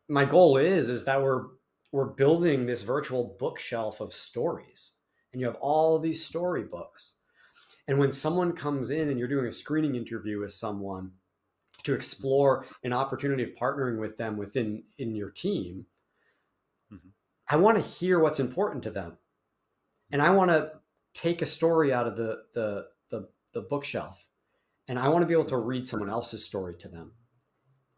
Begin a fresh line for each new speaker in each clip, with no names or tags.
my goal is that we're building this virtual bookshelf of stories, and you have all these storybooks. And when someone comes in and you're doing a screening interview with someone to explore an opportunity of partnering with them within in your team,
Mhm.
I want to hear what's important to them, and I want to take a story out of the bookshelf, and I want to be able to
Mhm.
read someone else's story to them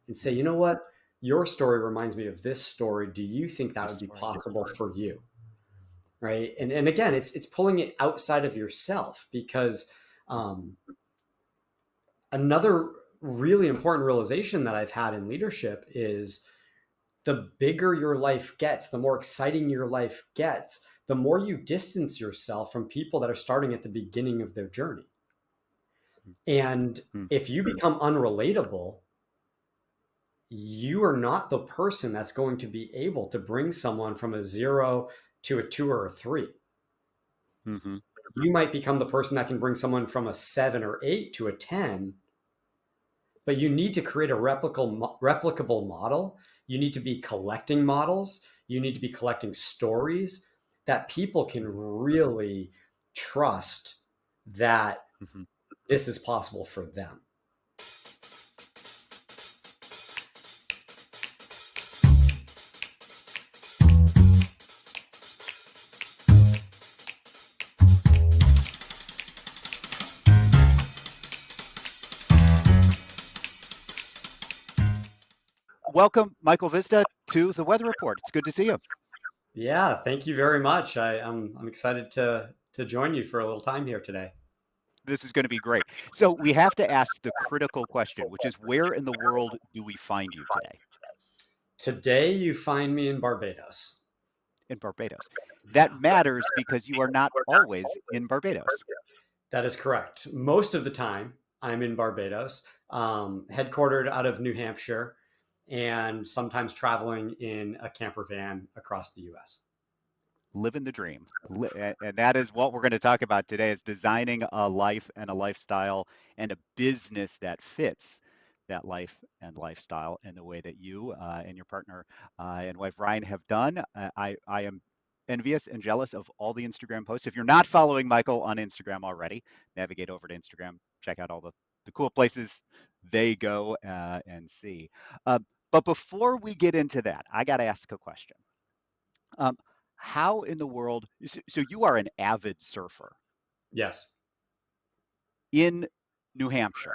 and say,
Mhm.
you know what, your story reminds me of this story. Do you think that
This
would be
story.
possible for you? Right. And again, it's pulling it outside of yourself, because um, another really important realization that I've had in leadership is the bigger your life gets, the more exciting your life gets, the more you distance yourself from people that are starting at the beginning of their journey. And
Mhm.
if you become unrelatable, you are not the person that's going to be able to bring someone from a 0 to a 2 or a 3.
Mhm.
You might become the person that can bring someone from a 7 or 8 to a 10, but you need to create a replicable model. You need to be collecting models. You need to be collecting stories that people can
Mhm.
really trust that
Mhm.
this is possible for them.
Welcome, Michael Hvizda, to the Weather Report. It's good to see you.
Yeah, thank you very much. I'm excited to join you for a little time here today.
This is going to be great. So we have to ask the critical question, which is where in the world do we find you today?
Today, you find me in Barbados.
In Barbados. That
Yeah,
matters because you are not always in Barbados.
that is correct. Most of the time, I'm in Barbados, headquartered out of New Hampshire, and sometimes traveling in a camper van across the US.
Living the dream. And that is what we're going to talk about today is designing a life and a lifestyle and a business that fits that life and lifestyle in the way that you and your partner and wife Ryan have done. I am envious and jealous of all the Instagram posts. If you're not following Michael on Instagram already, navigate over to Instagram, check out all the cool places they go and see. Uh, but before we get into that, I got to ask a question. Um, how in the world? So you are an avid surfer
Yes.
in New Hampshire.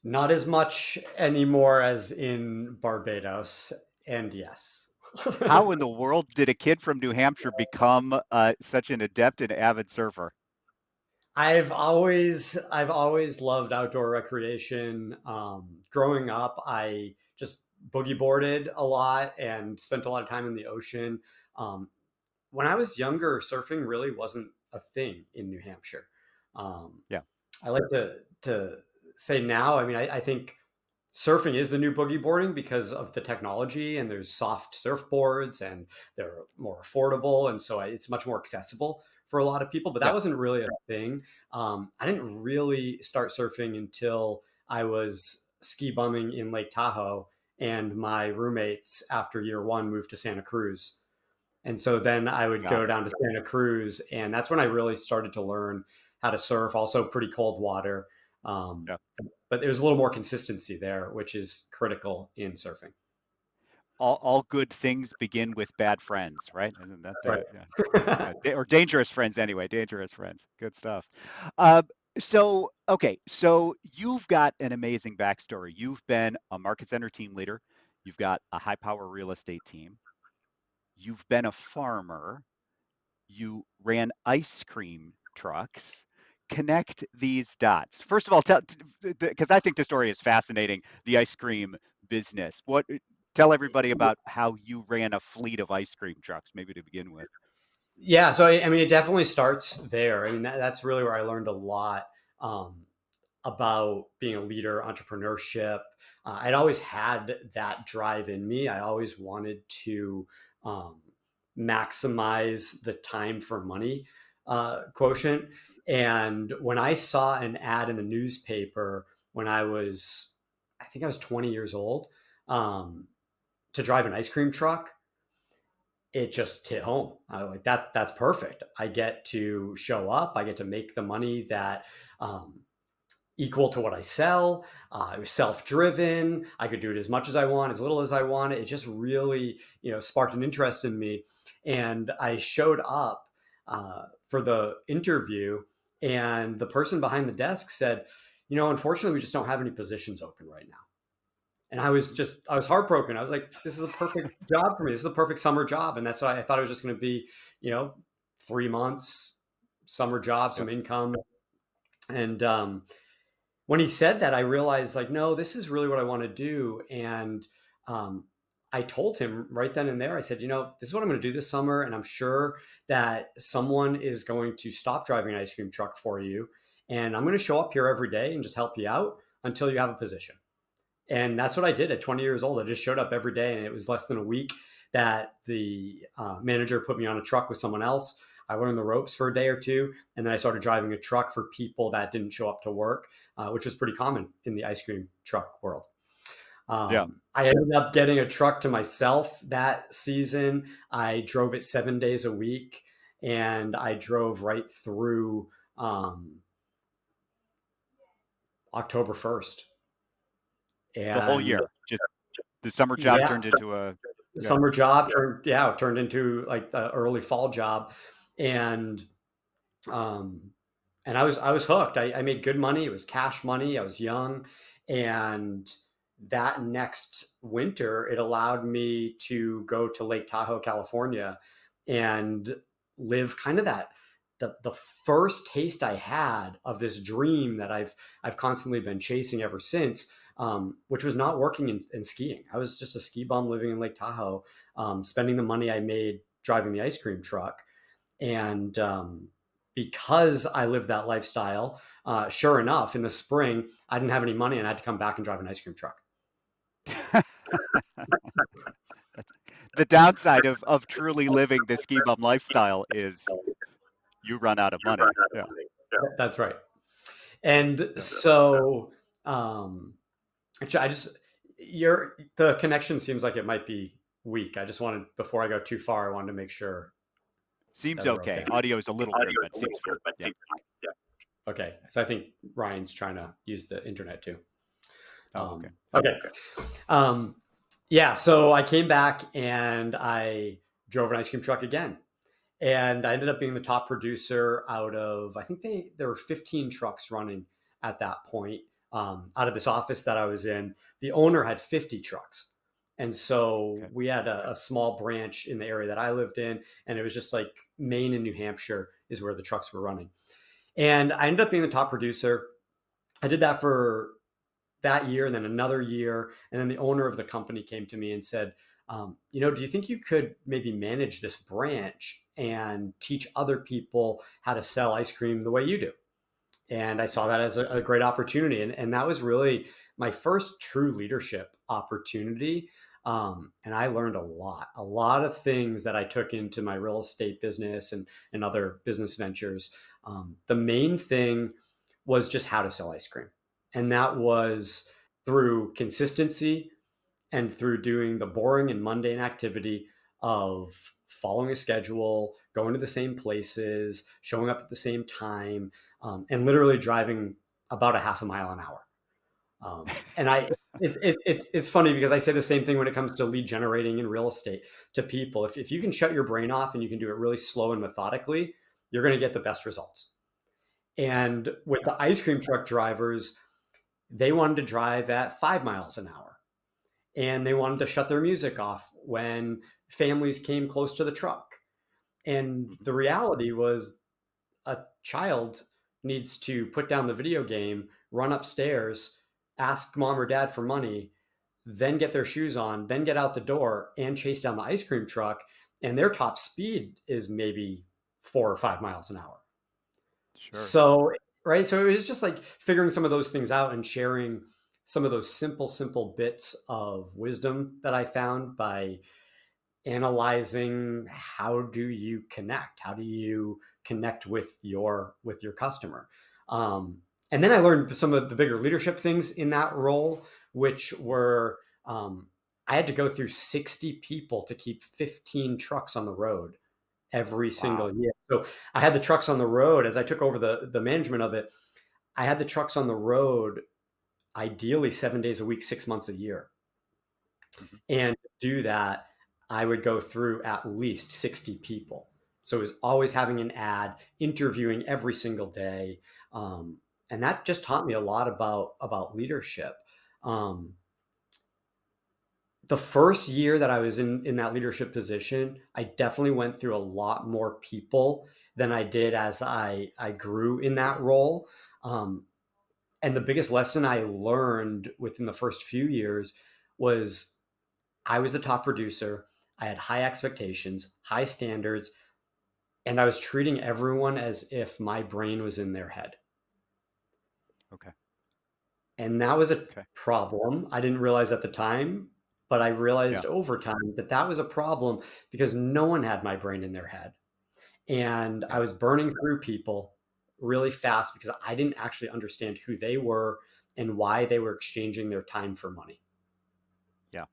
Not as much anymore as in Barbados. And yes.
How in the world did a kid from New Hampshire become such an adept and avid surfer?
I've always loved outdoor recreation. Growing up, I just boogie boarded a lot and spent a lot of time in the ocean. Um, when I was younger, surfing really wasn't a thing in New Hampshire. Um,
Yeah,
I like to say now. I mean, I think surfing is the new boogie boarding because of the technology, and there's soft surfboards and they're more affordable, and so it's much more accessible for a lot of people. But that
yeah.
wasn't really a thing. I didn't really start surfing until I was ski bumming in Lake Tahoe, and my roommates after year one moved to Santa Cruz, and so then I would
Got
go
it.
down to Santa Cruz, and that's when I really started to learn how to surf. Also, pretty cold water. Um,
Yeah.
but there's a little more consistency there, which is critical in surfing.
All good things begin with bad friends, right? Isn't that
Right.
yeah, or dangerous friends anyway? Dangerous friends. Good stuff. Uh, so okay, so you've got an amazing backstory. You've been a market center team leader. You've got a high power real estate team. You've been a farmer. You ran ice cream trucks. Connect these dots. First of all, tell because I think the story is fascinating. The ice cream business. What? Tell everybody about how you ran a fleet of ice cream trucks, maybe to begin with.
Yeah. So, I mean, it definitely starts there. I mean, that's really where I learned a lot um, about being a leader, entrepreneurship. I'd always had that drive in me. I always wanted to um, maximize the time for money quotient. And when I saw an ad in the newspaper when I think I was 20 years old, um, to drive an ice cream truck, it just hit home. I like that. That's perfect. I get to show up. I get to make the money that equal to what I sell. It was self-driven. I could do it as much as I want, as little as I want. It just really, sparked an interest in me, and I showed up for the interview, and the person behind the desk said, unfortunately, we just don't have any positions open right now. And I was heartbroken. I was like, this is a perfect job for me. This is a perfect summer job. And that's why I thought it was just going to be, you know, 3 months, summer job,
Yep.
some income. And when he said that, I realized like, no, this is really what I want to do. And um, I told him right then and there, I said, this is what I'm going to do this summer. And I'm sure that someone is going to stop driving an ice cream truck for you. And I'm going to show up here every day and just help you out until you have a position. And that's what I did at 20 years old. I just showed up every day, and it was less than a week that the manager put me on a truck with someone else. I learned the ropes for a day or two, and then I started driving a truck for people that didn't show up to work, which was pretty common in the ice cream truck world.
Yeah.
I ended up getting a truck to myself that season. I drove it 7 days a week, and I drove right through October 1st.
The whole
And
year, just the summer job
yeah,
turned into a,
the
yeah.
summer job turned into like the early fall job, and um I was hooked. I made good money. It was cash money. I was young, and that next winter it allowed me to go to Lake Tahoe, California, and live kind of that the first taste I had of this dream that I've constantly been chasing ever since, which was not working in skiing. I was just a ski bum living in Lake Tahoe, spending the money I made driving the ice cream truck. And because I lived that lifestyle, sure enough, in the spring, I didn't have any money and I had to come back and drive an ice cream truck.
The downside of truly living the ski bum lifestyle is you run out of money. Yeah.
That's right. And
Yeah.
so, actually, the connection seems like it might be weak. I just wanted, before I go too far, I wanted to make sure
Seems
that we're okay.
okay. Audio is a little weird, but seems fine. Yeah.
Okay. So I think Ryan's trying to use the internet too.
Oh, okay.
Okay. Um, yeah. So I came back and I drove an ice cream truck again. And I ended up being the top producer out of, I think there were 15 trucks running at that point, out of this office that I was in. The owner had 50 trucks. And so
Okay.
we had a small branch in the area that I lived in. And it was just like Maine and New Hampshire is where the trucks were running. And I ended up being the top producer. I did that for that year and then another year. And then the owner of the company came to me and said, do you think you could maybe manage this branch and teach other people how to sell ice cream the way you do? And I saw that as a great opportunity. And that was really my first true leadership opportunity. And I learned a lot of things that I took into my real estate business and other business ventures. The main thing was just how to sell ice cream. And that was through consistency and through doing the boring and mundane activity of following a schedule, going to the same places, showing up at the same time, and literally driving about a half a mile an hour. And it's funny because I say the same thing when it comes to lead generating in real estate to people. If you can shut your brain off and you can do it really slow and methodically, you're going to get the best results. And with
Yeah.
the ice cream truck drivers, they wanted to drive at 5 miles an hour, and they wanted to shut their music off when families came close to the truck. And
Mhm.
the reality was, a child needs to put down the video game, run upstairs, ask mom or dad for money, then get their shoes on, then get out the door and chase down the ice cream truck. And their top speed is maybe 4 or 5 miles an hour.
Sure.
So, right. So it was just like figuring some of those things out and sharing some of those simple bits of wisdom that I found by analyzing how do you connect? How do you connect with your customer? And then I learned some of the bigger leadership things in that role, which were I had to go through 60 people to keep 15 trucks on the road every
Wow.
single year. So I had the trucks on the road as I took over the management of it. I had the trucks on the road ideally 7 days a week, 6 months a year.
Mhm.
And to do that, I would go through at least 60 people. So it was always having an ad, interviewing every single day. Um, and that just taught me a lot about leadership. Um, the first year that I was in that leadership position, I definitely went through a lot more people than I did as I grew in that role. Um, and the biggest lesson I learned within the first few years was I was the top producer. I had high expectations, high standards, and I was treating everyone as if my brain was in their head.
Okay.
And that was a
Okay.
problem. I didn't realize at the time, but I
Yeah.
realized over time that that was a problem because no one had my brain in their head. And I
Yeah.
was burning through people really fast because I didn't actually understand who they were and why they were exchanging their time for money.
Yeah.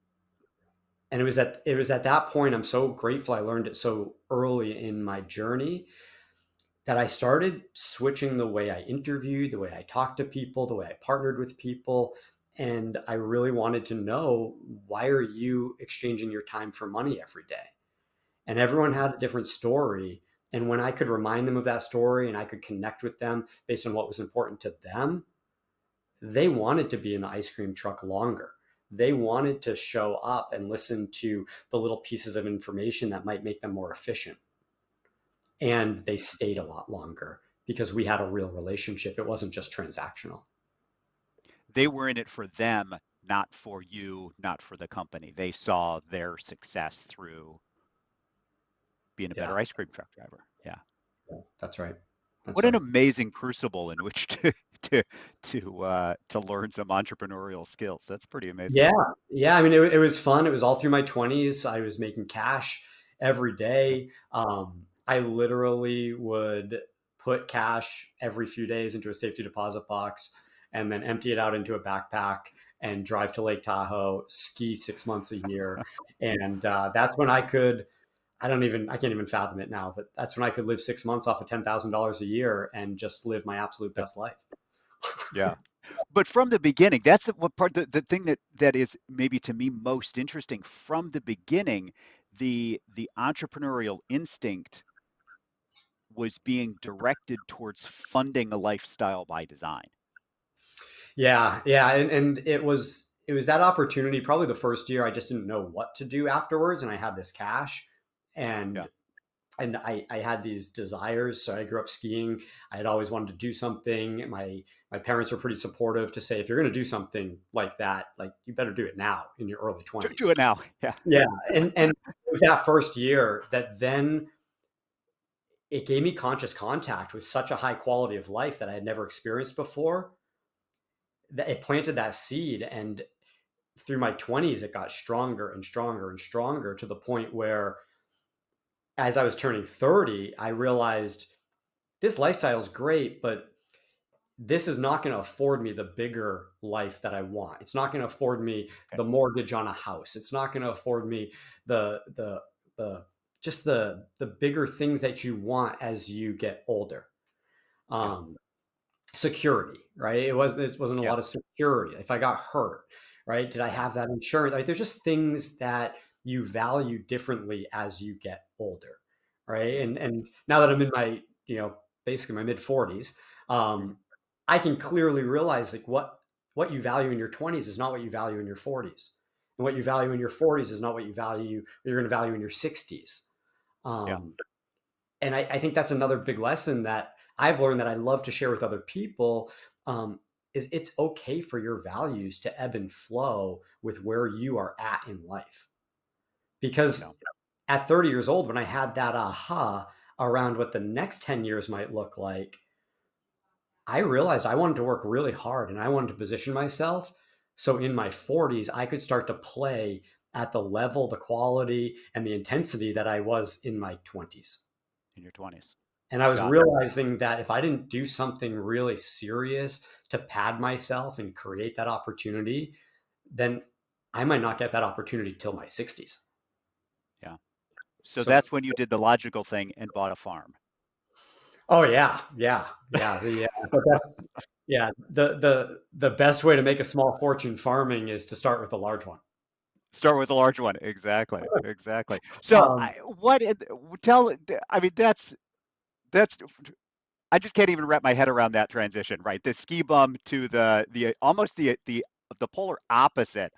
And it was at that point I'm so grateful I learned it so early in my journey that I started switching the way I interviewed, the way I talked to people, the way I partnered with people. And I really wanted to know, why are you exchanging your time for money every day? And everyone had a different story. And when I could remind them of that story and I could connect with them based on what was important to them, they wanted to be in the ice cream truck longer. They wanted to show up and listen to the little pieces of information that might make them more efficient. And they stayed a lot longer because we had a real relationship. It wasn't just transactional.
They were in it for them, not for you, not for the company. They saw their success through being a
Yeah,
better ice cream truck driver. Yeah.
that's right. That's
What an
right.
amazing crucible in which to to learn some entrepreneurial skills. That's pretty amazing.
Yeah. Yeah. I mean, it was fun. It was all through my 20s. I was making cash every
Yeah.
day. I literally would put cash every few days into a safety deposit box and then empty it out into a backpack and drive to Lake Tahoe, ski 6 months a year. And that's when I can't even fathom it now, but that's when I could live 6 months off of $10,000 a year and just live my absolute
Yeah.
best life.
Yeah. But from the beginning, that's what part the thing that is maybe to me most interesting. From the beginning, the entrepreneurial instinct was being directed towards funding a lifestyle by design.
Yeah, yeah, and it was that opportunity. Probably the first year, I just didn't know what to do afterwards, and I had this cash,
Yeah.
and I had these desires. So I grew up skiing. I had always wanted to do something. My parents were pretty supportive to say, if you're going to do something like that, like, you better do it now in your early
Do
20s.
it now. Yeah.
Yeah, and it was that first year that then it gave me conscious contact with such a high quality of life that I had never experienced before. That it planted that seed, and through my 20s, it got stronger and stronger and stronger to the point where, as I was turning 30, I realized this lifestyle is great, but this is not going to afford me the bigger life that I want. It's not going to afford me
Okay.
the mortgage on a house. It's not going to afford me the just the bigger things that you want as you get older.
Yeah.
Um, Security, right? It wasn't a
Yeah.
lot of security. If I got hurt, right? Did I
Yeah.
have that insurance? Like, there's just things that you value differently as you get older, right? And now that I'm in my, basically my mid 40s,
Mhm.
um, I can clearly realize, like, what you value in your 20s is not what you value in your 40s, and what you value in your 40s is not what you're going to value in your 60s.
Yeah.
Um, and I think that's another big lesson that I've learned that I love to share with other people. Um, is it's okay for your values to ebb and flow with where you are at in life.
Yeah.
Because at 30 years old, when I had that aha around what the next 10 years might look like, I realized I wanted to work really hard and I wanted to position myself so in my 40s, I could start to play at the level, the quality, and the intensity that I was in my 20s.
In your 20s.
And I was
Got it.
realizing that if I didn't do something really serious to pad myself and create that opportunity, then I might not get that opportunity till my 60s.
Yeah. So
So,
that's when you did the logical thing and bought a farm.
oh yeah, yeah, yeah. Yeah, the best way to make a small fortune farming is to start with a large one.
Start with a large one. Exactly. Exactly. So
Um,
tell, I mean, that's, I just can't even wrap my head around that transition, right? The ski bum to the almost the polar opposite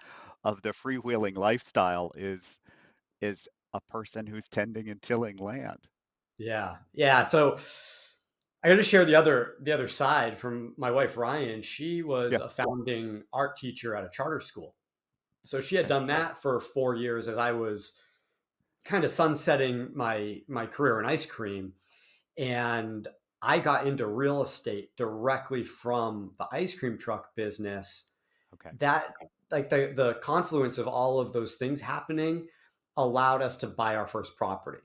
of the freewheeling lifestyle is a person who's tending and tilling land.
yeah, yeah. So I got to share the other side from my wife Ryan. She was
Yeah.
a founding art teacher at a charter school. So she had
Okay.
done that for 4 years as I was kind of sunsetting my career in ice cream, and I got into real estate directly from the ice cream truck business.
Okay.
That, like, the confluence of all of those things happening allowed us to buy our first property.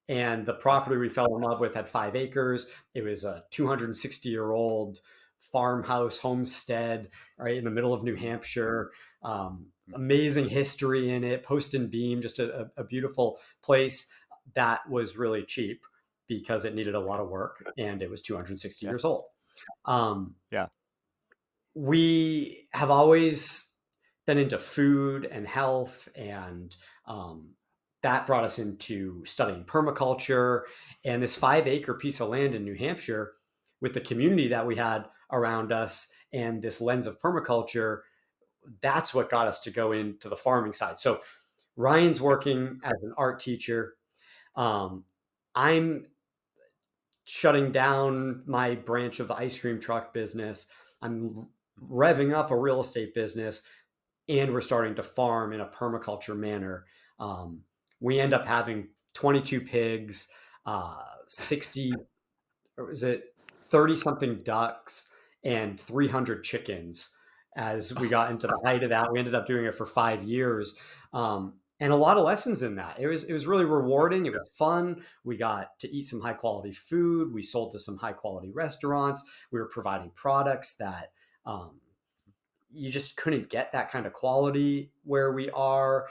And the
Okay.
property we fell in love with had 5 acres. It was a 260-year-old farmhouse homestead right in the middle of New
Mm,
Hampshire.
mm,
Amazing history in it, post and beam, just a beautiful place that was really cheap because it needed a lot
okay.
of work and it was 260
Yeah.
years old. Um,
Yeah.
we have always been into food and health, and um, that brought us into studying permaculture. And this 5 acre piece of land in New Hampshire, with the community that we had around us and this lens of permaculture, that's what got us to go into the farming side. So Ryan's
Okay.
working as an art teacher. I'm shutting down my branch of the ice cream truck business. I'm revving up a real estate business, and we're starting to farm in a permaculture manner. We end up having 22 pigs, 60, or was it 30 something ducks, and 300 chickens. As we got into the height of that, we ended up doing it for 5 years. And a lot of lessons in that. It was really
Yeah.
rewarding. It was fun. We got to eat some high quality food. We sold to some high quality restaurants. We were providing products that um, you just couldn't get that kind of quality where we are.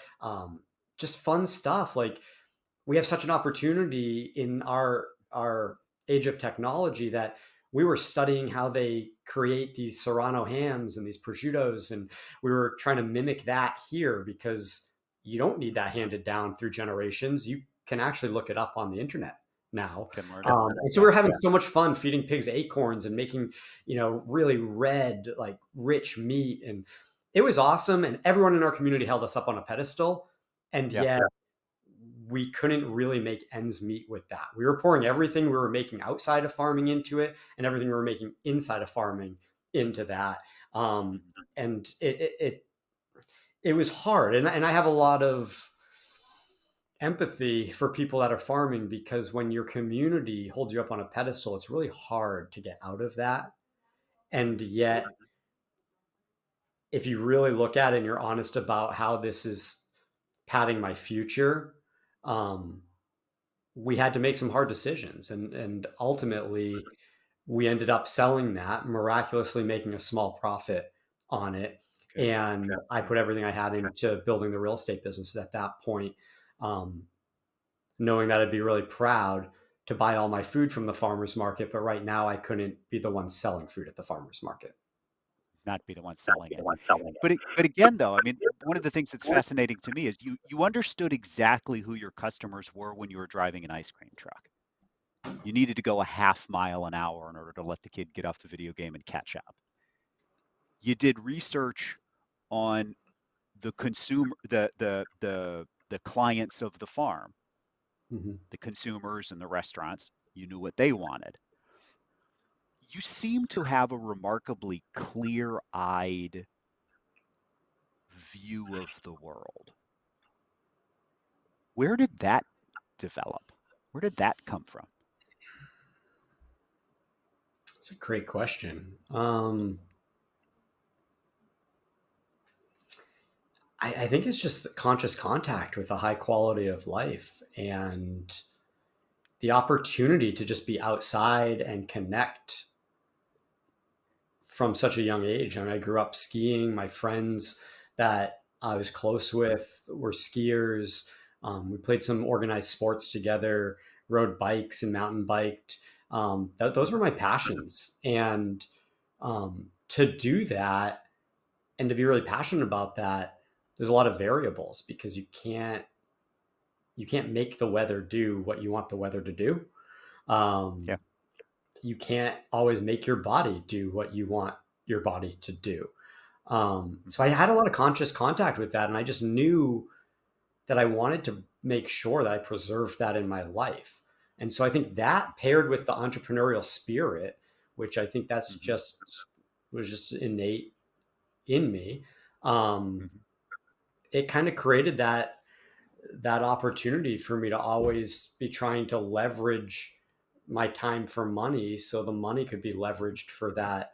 Just fun stuff. Like, we have such an opportunity in our age of technology that we were studying how they create these serrano hams and these prosciuttos, and we were trying to mimic that here because you don't need that handed down through generations. You can actually look it up on the internet now.
Can learn it.
And so we
Yeah.
we're having so much fun feeding pigs acorns and making, really red, like rich meat. And it was awesome. And everyone in our community held us up on a pedestal. And
Yeah.
yet we couldn't really make ends meet with that. We were pouring everything we were making outside of farming into it, and everything we were making inside of farming into that. Um,
Mhm.
and it was hard, and I have a lot of empathy for people that are farming, because when your community holds you up on a pedestal, it's really hard to get out of that. And yet, if you really look at it and you're honest about how this is padding my future, um, we had to make some hard decisions, and ultimately we ended up selling that, miraculously making a small profit on it.
Okay.
And I put everything I had into building the real estate business at that point, um, knowing that I'd be really proud to buy all my food from the farmers market, but right now I couldn't be the one selling food at the farmers market.
Not be the one selling it. But again, though, I mean, one of the things that's fascinating to me is you understood exactly who your customers were when you were driving an ice cream truck. You needed to go a half mile an hour in order to let the kid get off the video game and catch up. You did research on the consumer, the clients of the farm,
Mhm.
the consumers and the restaurants. You knew what they wanted. You seem to have a remarkably clear-eyed view of the world. Where did that develop? Where did that come from?
That's a great question. I think it's just conscious contact with a high quality of life and the opportunity to just be outside and connect from such a young age. I mean, I grew up skiing. My friends that I was close with were skiers. We played some organized sports together, rode bikes and mountain biked. Those were my passions. And to do that and to be really passionate about that, there's a lot of variables because you can't make the weather do what you want the weather to do.
Yeah.
Um, you can't always make your body do what you want your body to do. So I had a lot of conscious contact with that, and I just knew that I wanted to make sure that I preserved that in my life. And so I think that paired with the entrepreneurial spirit, which I think that's
Mm-hmm.
just was just innate in me, um,
Mm-hmm.
it kind of created that opportunity for me to always be trying to leverage my time for money so the money could be leveraged for that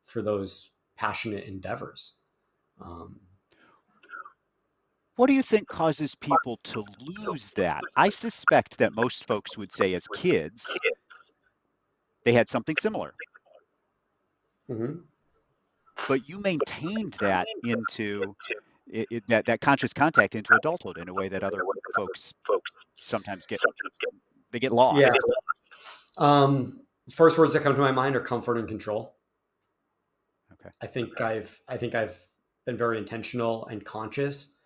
for those passionate endeavors. um,
What do you think causes people to lose that? I suspect that most folks would say as kids, they had something similar,
mhm.
but you maintained that into that conscious contact into adulthood in a way that other folks sometimes they get
Yeah.
lost.
First words that come to my mind are comfort and control.
Okay.
I think I've been very intentional and conscious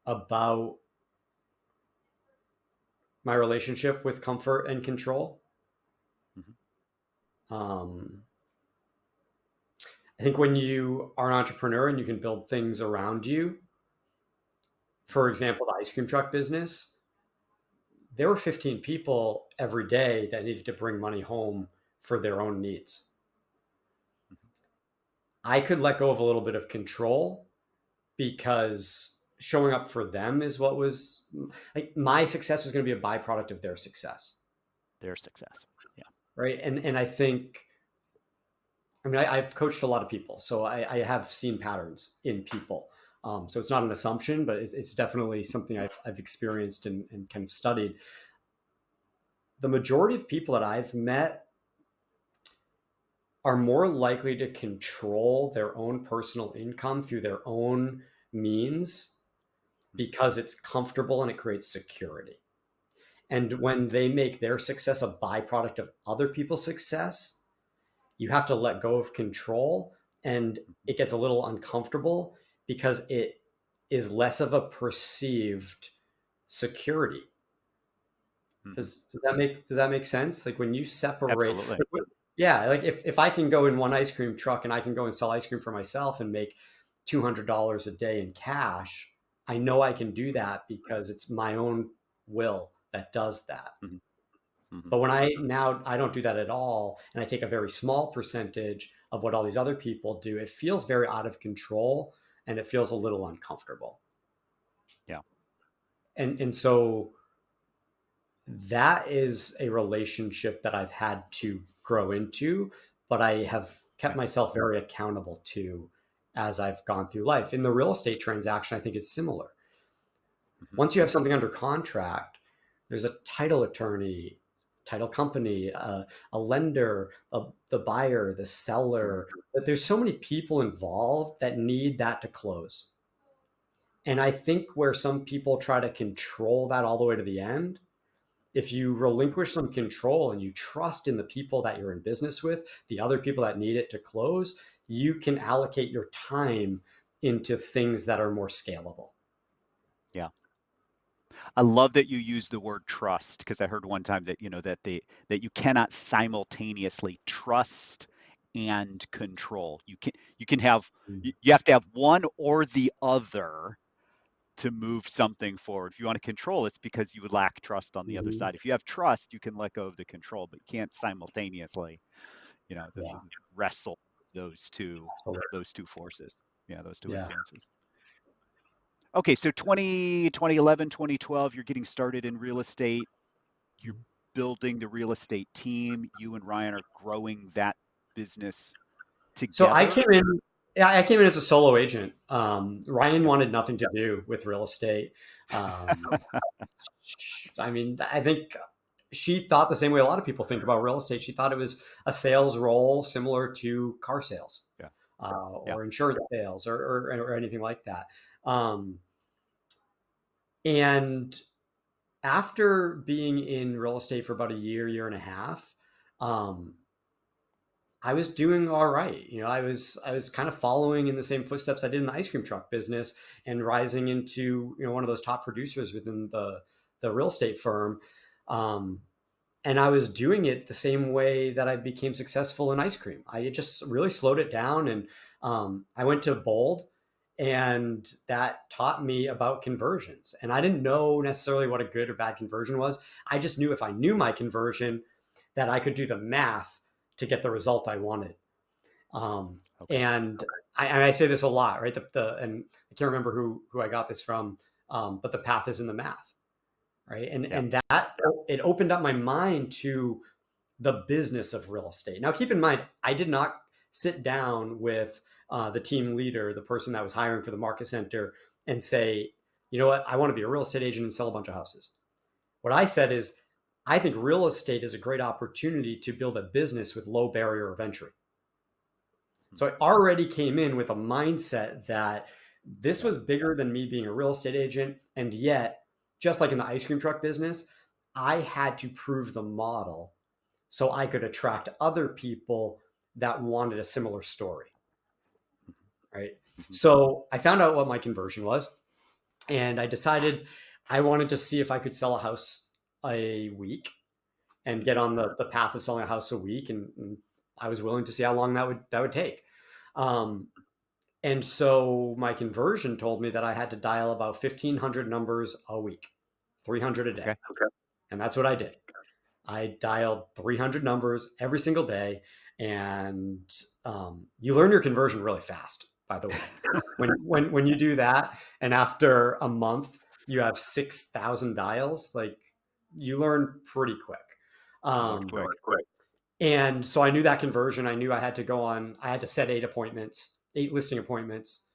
about my relationship with comfort and control.
Hmm.
Um, I think when you are an entrepreneur and you can build things around you, for example, the ice cream truck business, there were 15 people every day that needed to bring money home for their own needs. I could let go of a little bit of control because showing up for them is what was like my success was going to be a byproduct of their success,
Their success. Yeah.
right? And I think, I mean, I've coached a lot of people, so I have seen patterns in people. So it's not an assumption, but it's definitely something I've experienced and kind of studied. The majority of people that I've met are more likely to control their own personal income through their own means because it's comfortable and it creates security. And when they make their success a byproduct of other people's success, you have to let go of control, and it gets a little uncomfortable because it is less of a perceived security.
Hmm.
Does that make sense? Like when you separate,
Absolutely.
like, yeah, like if I can go in one ice cream truck and I can go and sell ice cream for myself and make $200 a day in cash, I know I can do that because it's my own will that does that.
Hmm. Hmm.
But when I don't do that at all, and I take a very small percentage of what all these other people do, it feels very out of control and it feels a little uncomfortable.
Yeah.
And so that is a relationship that I've had to grow into, but I have kept
Yeah.
myself very accountable to as I've gone through life. In the real estate transaction, I think it's similar.
Hmm.
Once you have something under contract, there's a title attorney, title company, a lender, the buyer, the seller. But there's so many people involved that need that to close. And I think where some people try to control that all the way to the end, if you relinquish some control and you trust in the people that you're in business with, the other people that need it to close, you can allocate your time into things that are more scalable.
Yeah. I love that you use the word trust because I heard one time that that you cannot simultaneously trust and control. You can have you have to have one or the other to move something forward. If you want to control, it's because you lack trust on the other
Mhm.
side. If you have trust, you can let go of the control, but you can't simultaneously,
Yeah.
wrestle those two
So,
those two forces. Yeah, those two
yeah.
influences. Okay, so 2011, 2012, you're getting started in real estate. You're building the real estate team. You and Ryan are growing that business
So I
together.
came in. Yeah, I came in as a solo agent. Ryan
Yep.
wanted nothing to do with real estate. Um, I mean, I think she thought the same way a lot of people think about real estate. She thought it was a sales role similar to car sales
Yeah. Yeah.
or insurance sales or anything like that. Um, and after being in real estate for about a year, year and a half, um, I was doing all right. I was kind of following in the same footsteps I did in the ice cream truck business and rising into one of those top producers within the real estate firm. Um, and I was doing it the same way that I became successful in ice cream. I just really slowed it down, and I went to bold, and that taught me about conversions. And I didn't know necessarily what a good or bad conversion was. I just knew if I knew my conversion, that I could do the math to get the result I wanted.
Okay.
And I say this a lot, right? And I can't remember who I got this from, but the path is in the math, right? And
Yeah.
and that it opened up my mind to the business of real estate. Now, keep in mind, I did not sit down with the team leader, the person that was hiring for the market center, and say, you know what, I want to be a real estate agent and sell a bunch of houses. What I said is, I think real estate is a great opportunity to build a business with low barrier of entry.
Mm.
So I already came in with a mindset that this
Yeah.
was bigger than me being a real estate agent. And yet, just like in the ice cream truck business, I had to prove the model so I could attract other people that wanted a similar story.
Mhm.
Right.
Mhm.
So I found out what my conversion was, and I decided I wanted to see if I could sell a house a week and get on the path of selling a house a week. And I was willing to see how long that would take. Um, And so my conversion told me that I had to dial about 1,500 numbers a week, 300 a day.
Okay.
Okay. And that's what I did. I dialed 300 numbers every single day. And you learn your conversion really fast, by the way. When you do that, and after a month, you have 6,000 dials, like you learn pretty quick.
You learn
Um,
quick.
and so I knew that conversion. I knew I had to set 8 appointments, 8 listing appointments,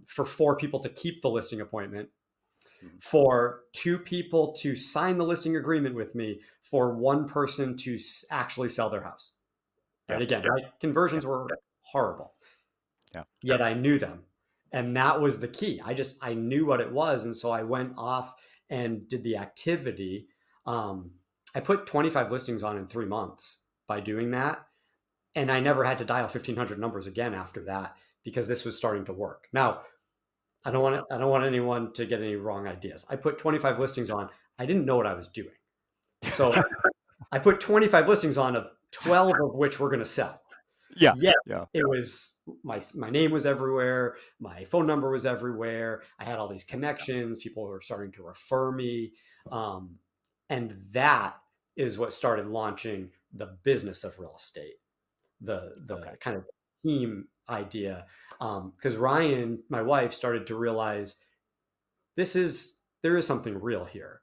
for 4 people to keep the listing appointment,
Mhm.
for 2 people to sign the listing agreement with me, for one person to actually sell their house. Right.
Yeah.
Again, my
Yeah.
conversions were horrible,
Yeah.
yet I knew them. And that was the key. I knew what it was. And so I went off and did the activity. Um, I put 25 listings on in 3 months by doing that. And I never had to dial 1,500 numbers again after that, because this was starting to work. Now, I don't want anyone to get any wrong ideas. I put 25 listings on. I didn't know what I was doing. So I put 25 listings on, of 12 of which were going to sell.
Yeah.
Yeah,
Yeah.
it was my name was everywhere, my phone number was everywhere. I had all these connections. People were starting to refer me, um, and that is what started launching the business of real estate,
Okay.
the kind of team idea. Because Ryan, my wife, started to realize there is something real here,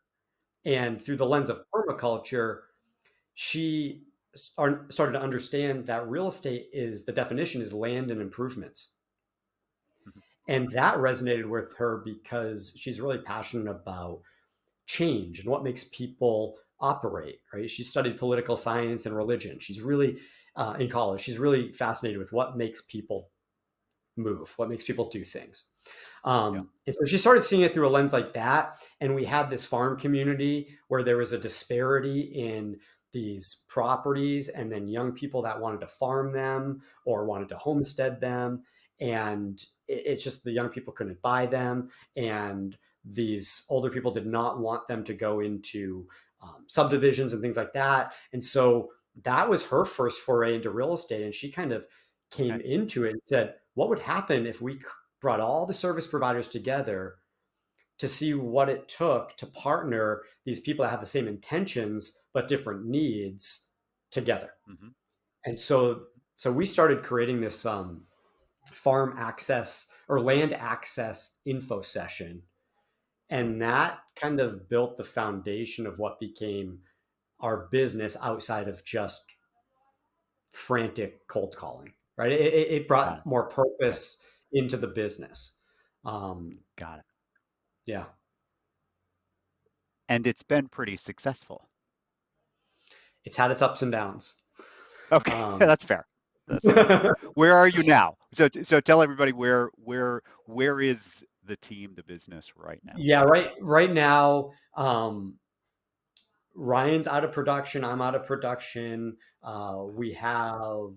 and through the lens of permaculture, she started to understand that real estate is, the definition is land and improvements.
Mhm.
And that resonated with her because she's really passionate about change and what makes people operate, right? She studied political science and religion. She's really, in college, she's really fascinated with what makes people move, what makes people do things.
Yeah.
And so she started seeing it through a lens like that. And we had this farm community where there was a disparity in these properties, and then young people that wanted to farm them or wanted to homestead them. And it's just the young people couldn't buy them. And these older people did not want them to go into subdivisions and things like that. And so that was her first foray into real estate. And she kind of came
Okay.
into it and said, what would happen if we brought all the service providers together to see what it took to partner these people that have the same intentions but different needs together?
Mhm.
And so we started creating this farm access or land access info session,
Mhm.
and that kind of built the foundation of what became our business outside of just frantic cold calling, right? It
Got
brought
it.
more
Okay.
purpose into the business. Um,
Got it.
yeah,
And it's been pretty successful.
it's had its ups and downs.
Okay.
Um,
That's fair. That's fair. Where are you now? So tell everybody where is the team, the business right now?
Yeah, right now, Ryan's out of production. I'm out of production.
Okay.
We have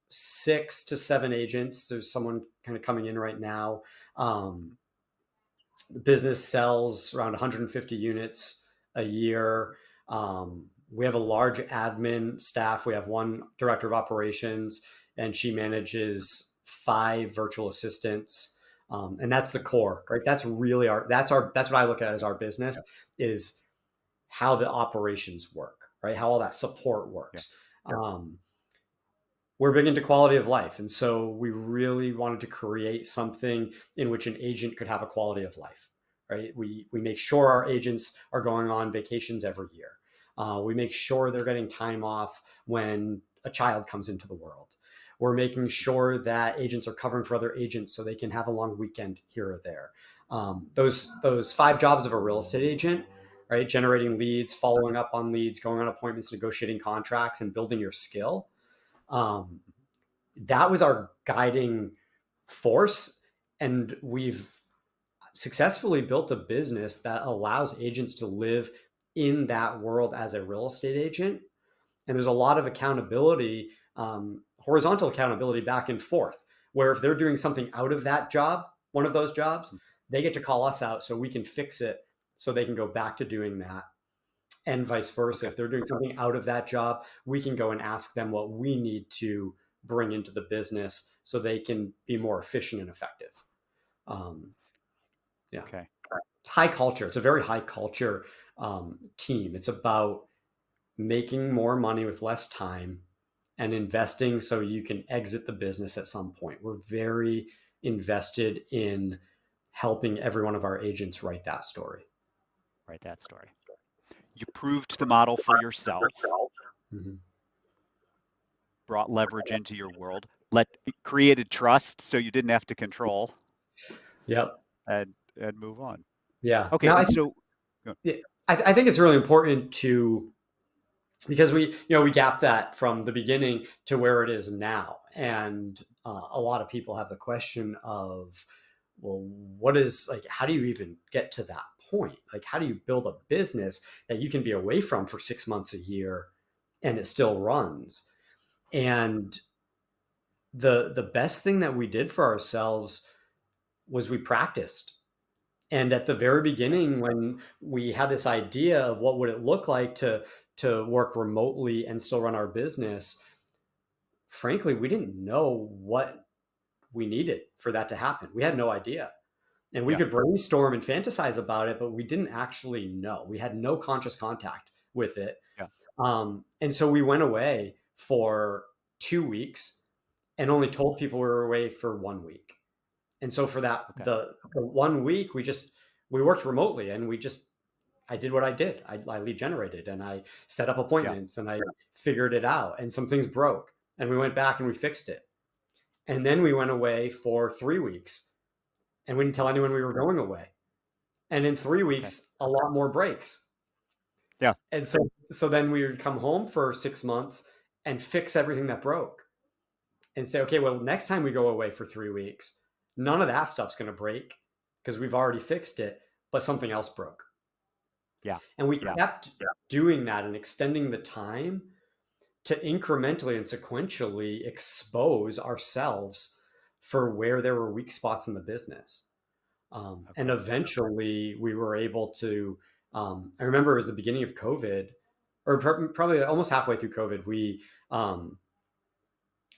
6 to 7 agents. There's someone kind of coming in right now. Um, the business sells around 150 units a year. We have a large admin staff. We have one director of operations, and she manages 5 virtual assistants. And that's the
Okay.
core, right? That's really that's what I look at as our business,
Yeah.
is how the operations work, right? How all that support
Yeah.
works. Um, we're big into quality of life. And so we really wanted to create something in which an agent could have a quality of life, right? We make sure our agents are going on vacations every year. We make sure they're getting time off when a child comes into the world. We're making
Mhm.
sure that agents are covering for other agents so they can have a long weekend here or there. Those 5 jobs of a real estate agent, right? Generating leads, following up on leads, going on appointments, negotiating contracts, and building your skill. Um, that was our guiding force. And we've successfully built a business that allows agents to live in that world as a real estate agent. And there's a lot of accountability, horizontal accountability back and forth, where if they're doing something out of that job, one of those jobs,
Mhm.
they get to call us out so we can fix it so they can go back to doing that, and vice versa.
Okay.
If they're doing something out of that job, we can go and ask them what we need to bring into the business so they can be more efficient and effective. Um, yeah,
Okay.
it's high culture. It's a very high culture team. It's about making more money with less time and investing so you can exit the business at some point. We're very invested in helping every one of our agents write that story.
Write that story. You proved the model for yourself,
Mm-hmm.
brought leverage into your world, let it created trust so you didn't have to control
Yep.
and move on.
Yeah.
Okay.
Now,
And so
yeah, I think it's really important to, because we gap that from the beginning to where it is now, and a lot of people have the question of, well, what is, like, how do you even get to that point? Like, how do you build a business that you can be away from for 6 months a year and it still runs? And the best thing that we did for ourselves was we practiced. And at the very
yeah,
beginning, when we had this idea of what would it look like to work remotely and still run our business, frankly, we didn't know what we needed for that to happen. We had no idea. And we
yeah,
could brainstorm and fantasize about it, but we didn't actually know. We had no conscious contact with it.
yeah.
And so we went away for 2 weeks and only told people we were away for 1 week. And so for that,
Okay.
the 1 week, we worked remotely, and I did what I did. I lead generated, and I set up
Yeah.
appointments, and I figured it out, and some things broke, and we went back and we fixed it. And then we went away for 3 weeks, and we didn't tell anyone we were going away. And in three
Okay.
weeks, a lot more breaks.
Yeah.
And so then we would come home for 6 months and fix everything that broke, and say, okay, well, next time we go away for 3 weeks, none of that stuff's going to break because we've already fixed it, but something else broke.
Yeah.
And we
Yeah.
kept doing that and extending the time to incrementally and sequentially expose ourselves for where there were weak spots in the business. And
Okay.
eventually we were able to, I remember it was the beginning of COVID, or probably almost halfway through COVID,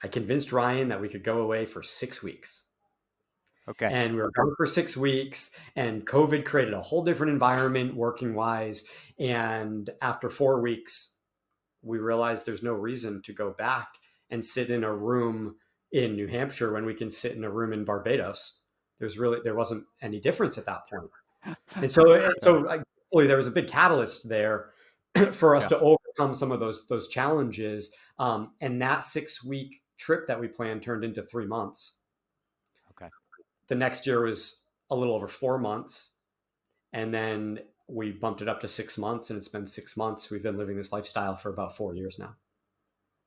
I convinced Ryan that we could go away for 6 weeks.
Okay.
And we were gone for 6 weeks, and COVID created a whole different environment working wise. And after 4 weeks, we realized there's no reason to go back and sit in a room in New Hampshire when we can sit in a room in Barbados. There wasn't any difference at that point. And so,
Yeah.
hopefully there was a big catalyst there for us
Yeah.
to overcome some of those challenges. And that 6 week trip that we planned turned into 3 months.
Okay.
The next year was a little over 4 months, and then we bumped it up to 6 months, and it's been 6 months. We've been living this lifestyle for about 4 years now.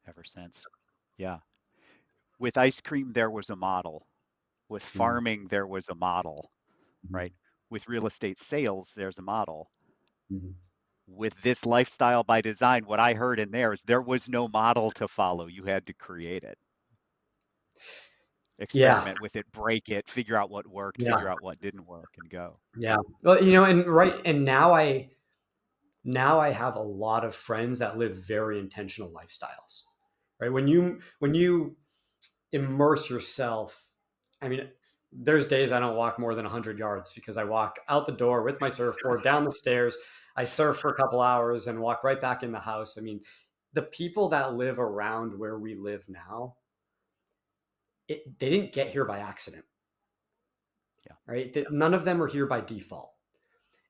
Ever since. Yeah. With ice cream, there was a model. With
Mm.
farming, there was a model. right? With real estate sales, there's a model.
Mhm.
With this lifestyle by design, what I heard in there is there was no model to follow. You had to create it,
Yeah,
experiment with it, break it, figure out what worked,
yeah,
figure out what didn't work, and go.
yeah. Well, and right, and now I have a lot of friends that live very intentional lifestyles. Right? When you immerse yourself, I mean, there's days I don't walk more than 100 yards because I walk out the door with my surfboard down the stairs. I surf for a couple hours and walk right back in the house. I mean, the people that live around where we live now, they didn't get here by accident,
Yeah.
right? None of them are here by default.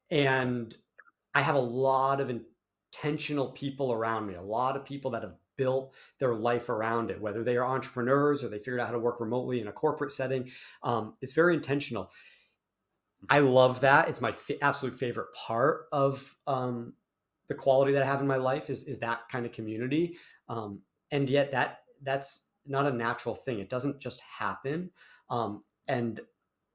Yep.
And I have a lot of intentional people around me, a lot of people that have built their life around it, whether they are entrepreneurs or they figured out how to work remotely in a corporate setting. It's very intentional. I
Hmm.
love that. It's my absolute favorite part of the quality that I have in my life is that kind of community. And yet that's not a natural thing. It doesn't just happen. And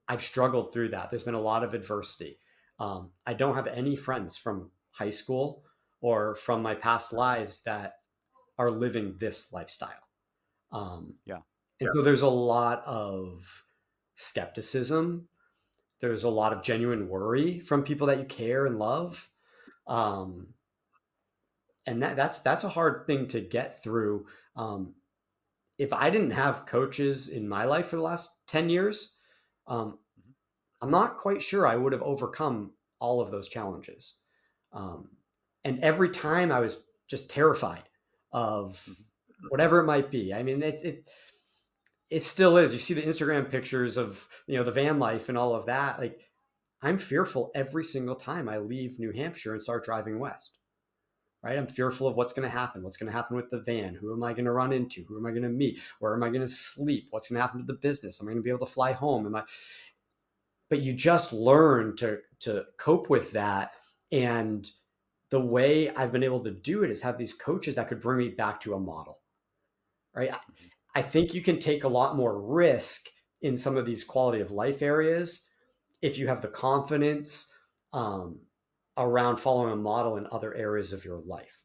I've struggled through that. There's been a lot of adversity. I don't have any friends from high school or from my past lives that are living this lifestyle. Um,
Yeah.
and so there's a lot of skepticism. There's a lot of genuine worry from people that you care and love. Um, and that's a hard thing to get through. Um, if I didn't have coaches in my life for the last 10 years, um,
Hmm.
I'm not quite sure I would have overcome all of those challenges. Um, and every time I was just terrified of
Hmm.
whatever it might be. I mean, it still is. You see the Instagram pictures of the van life and all of that. Like I'm fearful every single time I leave New Hampshire and start driving west. Right? I'm fearful of what's going to happen. What's going to happen with the van? Who am I going to run into? Who am I going to meet? Where am I going to sleep? What's going to happen to the business? Am I going to be able to fly home? Am I? But you just learn to cope with that. And the way I've been able to do it is have these coaches that could bring me back to a model. Right?
Hmm.
I think you can take a lot more risk in some of these quality of life areas if you have the confidence um, around following a model in other areas of your life.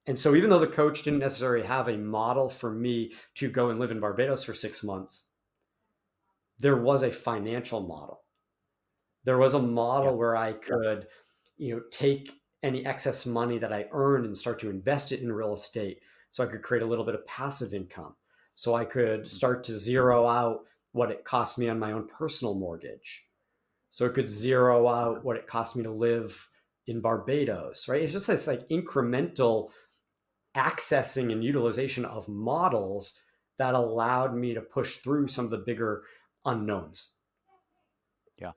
And so, even though the coach didn't necessarily have a model for me to go and live in Barbados for 6 months, there was a financial model. There was a
Yeah.
model where I could, take any excess money that I earned and start to invest it in real estate so I could create a little bit of passive income. So I could
Hmm.
start to zero out what it cost me on my own personal mortgage. So it could zero out what it cost me to live in Barbados, right? It's just this like incremental accessing and utilization of models that allowed me to push through some of the bigger unknowns.
Yeah.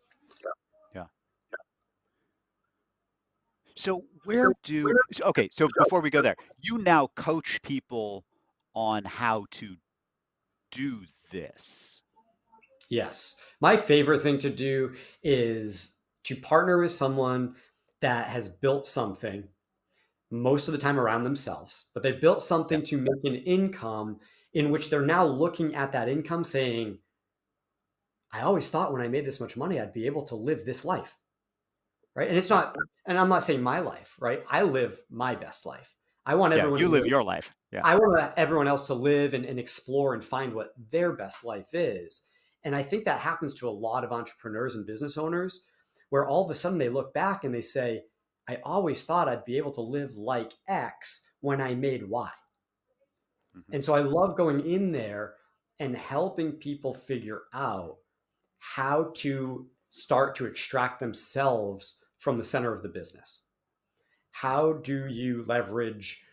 Yeah. So where do, okay, so before we go there, you now coach people on how to do this.
Yes. My favorite thing to do is to partner with someone that has built something most of the time around themselves, but they've built
Yeah.
something to make an income in which they're now looking at that income saying, I always thought when I made this much money, I'd be able to live this life. Right. And it's
Yeah.
not, and I'm not saying my life, right? I live my best life. I want
Yeah.
everyone
You
to
live
live
your life. Yeah.
I want everyone else to live and explore and find what their best life is. And I think that happens to a lot of entrepreneurs and business owners where all of a sudden they look back and they say, I always thought I'd be able to live like X when I made Y.
Hmm.
And so I love going in there and helping people figure out how to start to extract themselves from the center of the business. How do you leverage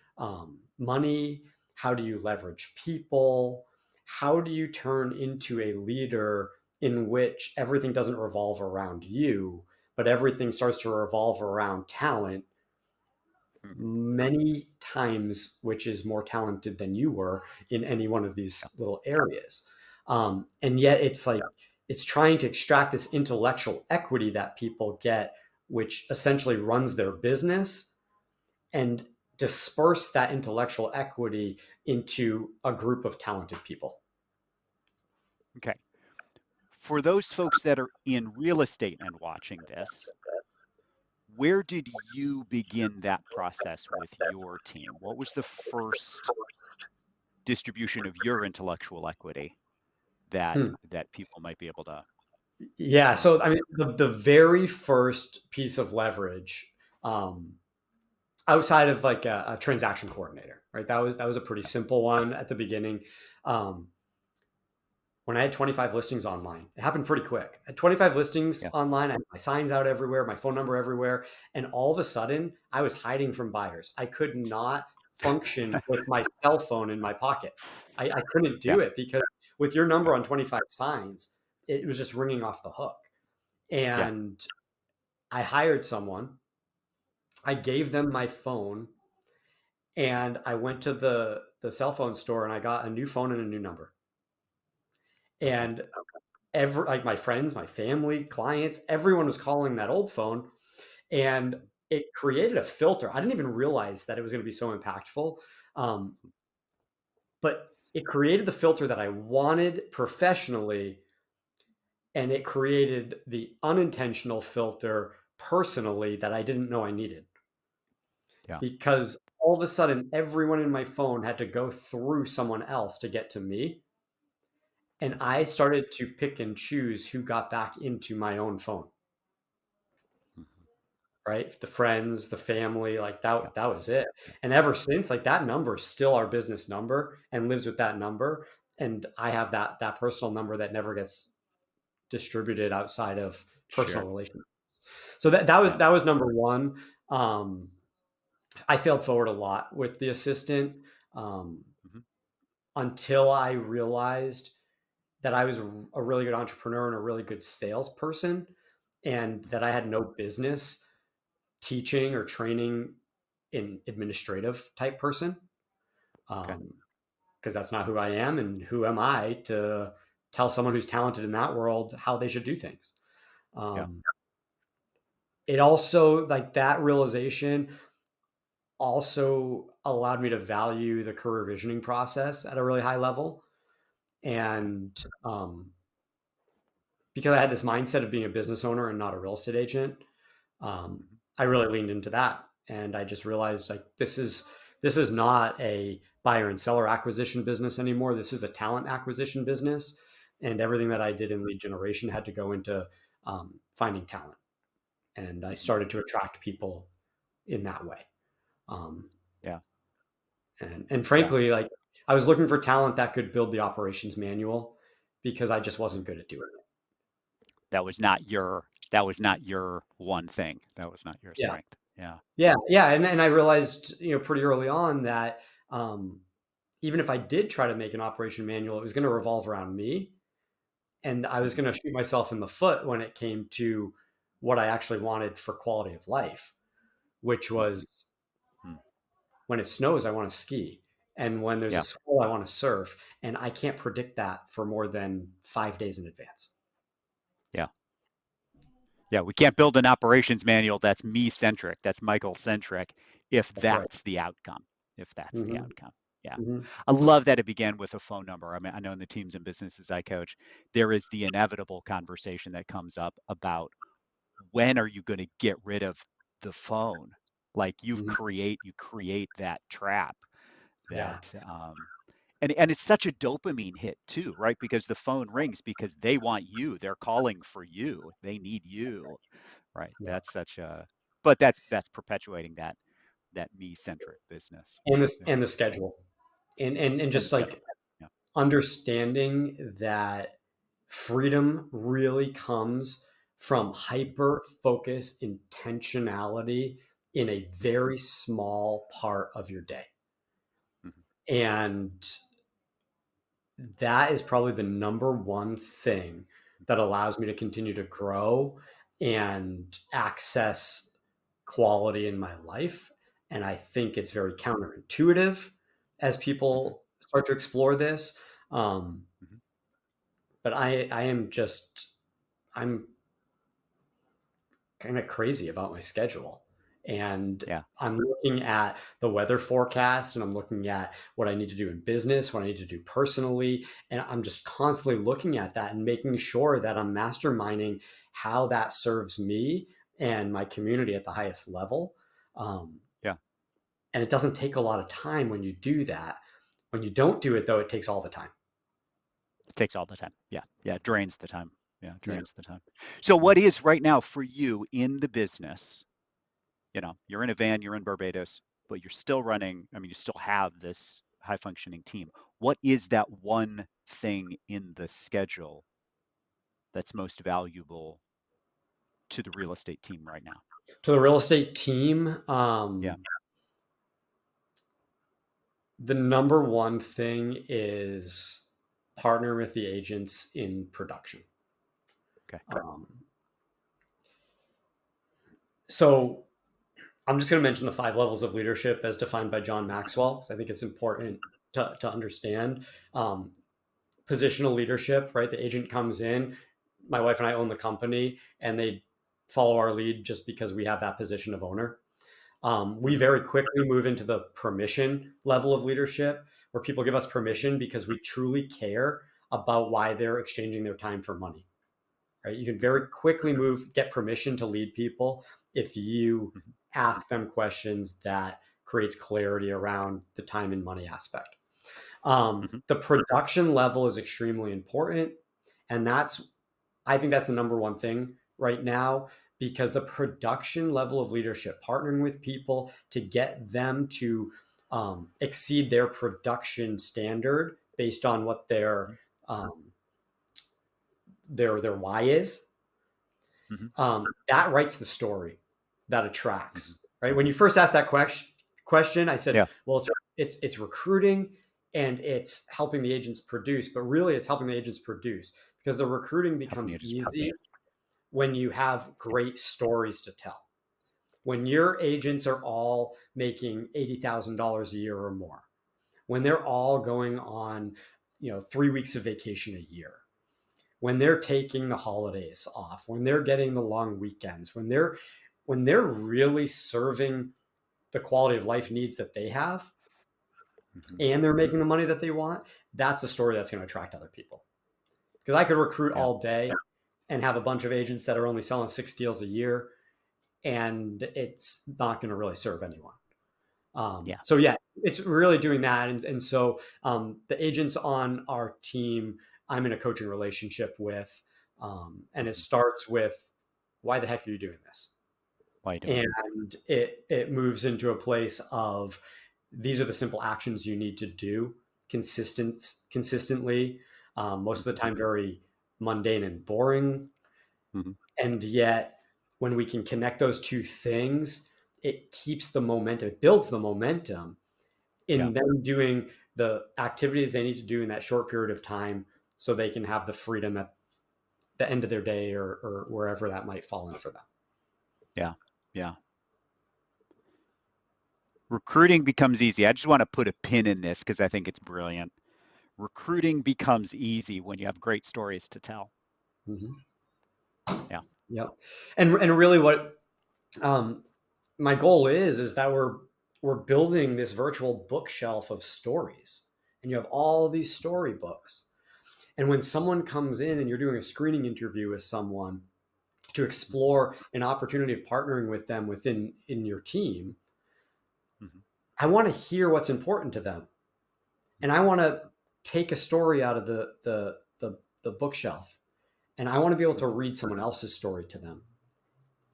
money? How do you leverage people? How do you turn into a leader in which everything doesn't revolve around you, but everything starts to revolve around talent
Hmm.
many times, which is more talented than you were in any one of
Yeah.
these little areas. And yet it's like, it's trying to extract this intellectual equity that people get, which essentially runs their business and disperse that intellectual equity into a group of talented people.
Okay. For those folks that are in real estate and watching this, where did you begin that process with your team? What was the first distribution of your intellectual equity that
Hmm.
that people might be able to
Yeah.
learn
So, I
from?
mean, the very first piece of leverage, um, outside of like a transaction coordinator, right? That was a pretty
Yeah,
simple one at the beginning. Um, when I had 25 listings online, it happened pretty quick. I had 25 listings
yeah,
online. I had my signs out everywhere, my phone number everywhere. And all of a sudden, I was hiding from buyers. I could not function with my cell phone in my pocket. I couldn't
yeah,
do it because with your
yeah,
number on 25 signs, it was just ringing off the hook.
yeah.
And I hired someone, I gave them my phone, and I went to the cell phone store and I got a new phone and a new number.
Okay,
And every like my friends, my family, clients, everyone was calling that old phone, and it created a filter. I didn't even realize that it was going to be so impactful, um, but it created the filter that I wanted professionally, and it created the unintentional filter personally that I didn't know I needed
yeah,
because all of a sudden everyone in my phone had to go through someone else to get to me. And I started to pick and choose who got back into my own phone,
mhm,
right? The friends, the family, like
yeah,
that was it.
yeah,
And ever since, like that number is still our business number and lives with that number. And I have that personal number that never gets distributed outside of personal
sure,
relations. So that was
yeah,
that was number one. Um, I failed forward a lot with the assistant, um,
mhm,
until I realized that I was a really good entrepreneur and a really good salesperson, and
mhm.
that I had no business teaching or training an administrative type person,
Okay,
because that's not who I am, and who am I to tell someone who's talented in that world how they should do things.
yeah,
Um, it also like that realization also allowed me to value the career visioning process at a really high level,
okay,
and because I had this mindset of being a business owner and not a real estate agent,
mhm,
I really leaned into that, and I just realized like this is not a buyer and seller acquisition business anymore. This is a talent acquisition business, and everything
yeah,
that I did in lead generation had to go into finding talent, and I
mhm,
started to attract people in that way. Um,
yeah,
and
yeah.
frankly, like I was looking for talent that could build the operations manual because I just
Mhm.
wasn't good at doing it.
That was not your one thing. That was not your
Yeah.
strength. Yeah.
Yeah, yeah, and I realized, pretty early on that, even if I did try to make an operation manual, it was gonna revolve around me, and I was
Mhm,
gonna shoot myself in the foot when it came to what I actually wanted for quality of life, which
mhm,
was
mm.
when it snows, I wanna ski, and when there's a
Yeah,
squall, I wanna surf, and I can't predict that for more than 5 days in advance.
yeah. Yeah, we can't build an operations manual that's me centric, that's Michael centric, if
That's right.
that's the outcome. If that's the
Mhm,
outcome. Yeah.
mhm.
I love that it began with a phone number. I mean, I know in the teams and businesses I coach, there is the inevitable conversation that comes up about when are you going to get rid of the phone? Like
Mhm.
you create that trap
Yeah,
that and it's such a dopamine hit too, right? Because the phone rings because they want you. They're calling for you. They need you. Right.
yeah.
That's such a but that's perpetuating that me centric business. Yeah.
And the schedule. And
And the
just,
schedule.
like,
Yeah.
understanding that freedom really comes from hyper focus intentionality in a
Mhm,
very small part of your day.
mhm,
And that is probably the number one thing that allows me to continue to grow and access quality in my life. And I think it's very counterintuitive as
mhm,
people start to explore this.
mhm.
But I am just, I'm kind of crazy about my schedule. And
Yeah.
I'm looking at the weather forecast, and I'm looking at what I need to do in business, what I need to do personally. And I'm just constantly looking at that and making sure that I'm masterminding how that serves me and my community at the highest level. Um,
Yeah.
and it doesn't take a lot of time when you do that. When you don't do it, though, it takes all the time.
It takes all the time. Yeah. Yeah. It drains the time. Yeah. It
Yeah.
drains the time. So what is right now for you in the business? You're in a van, you're in Barbados, but you're still running, I mean, you still have this high functioning team. What is that one thing in the schedule that's most valuable to the real estate team right now?
To the real estate team,
Yeah.
the number one thing is partner with the agents in production.
Okay.
Um, so I'm just going to mention the 5 levels of leadership as defined by John Maxwell. So I think it's important to understand. Positional leadership, right? The agent comes in, my wife and I own the company, and they follow our lead just because we have that position of owner. We
Hmm.
very quickly move into the permission level of leadership, where people give us permission because we truly care about why they're exchanging their time for money. Right? You can very quickly get permission to lead people if you
Hmm.
ask them questions that creates clarity around the time and money aspect.
Hmm.
The production level is extremely important, and I think that's the number one thing right now, because the production level of leadership, partnering with people to get them to exceed their production standard based on what um, their why is,
Hmm.
that writes the story that
Hmm.
attracts. Right? When you first asked that question, I said,
Yeah.
well, it's recruiting and it's helping the agents produce, but really it's helping the agents produce because the recruiting
Helping you
becomes
just
easy when you have great stories to tell. When your agents are all making $80,000 a year or more, when they're all going on, 3 weeks of vacation a year, when they're taking the holidays off, when they're getting the long weekends, when they're really serving the quality of life needs that they have,
hmm
and they're making the money that they want, that's a story that's going to attract other people. Because I could recruit
Yeah.
all day and have a bunch of agents that are only selling 6 deals a year, and it's not going to really serve anyone.
Yeah.
So yeah, it's really doing that, and so the agents on our team, I'm in a coaching relationship with, and it
Hmm.
starts with, why the heck are you doing this?
Why are you doing it?
And it moves into a place of, these are the simple actions you need to do consistently. Most of
Hmm.
the time, very mundane and boring,
Hmm.
and yet when we can connect those two things, it keeps the momentum, it builds the momentum
Yeah.
in them doing the activities they need to do in that short period of time, so they can have the freedom at the end of their day, or wherever that might fall in for them.
Yeah. Yeah. Recruiting becomes easy. I just want to put a pin in this because I think it's brilliant. Recruiting becomes easy when you have great stories to tell.
Mm-hmm.
Yeah.
Yep. And really, what um, my goal is that we're building this virtual bookshelf of stories, and you have all these storybooks. And when someone comes in and you're doing a screening interview with someone to explore an opportunity of partnering with them in your team,
Hmm.
I want to hear what's important to them, and I want to take a story out of the bookshelf, and I want to be able to
Hmm.
read someone else's story to them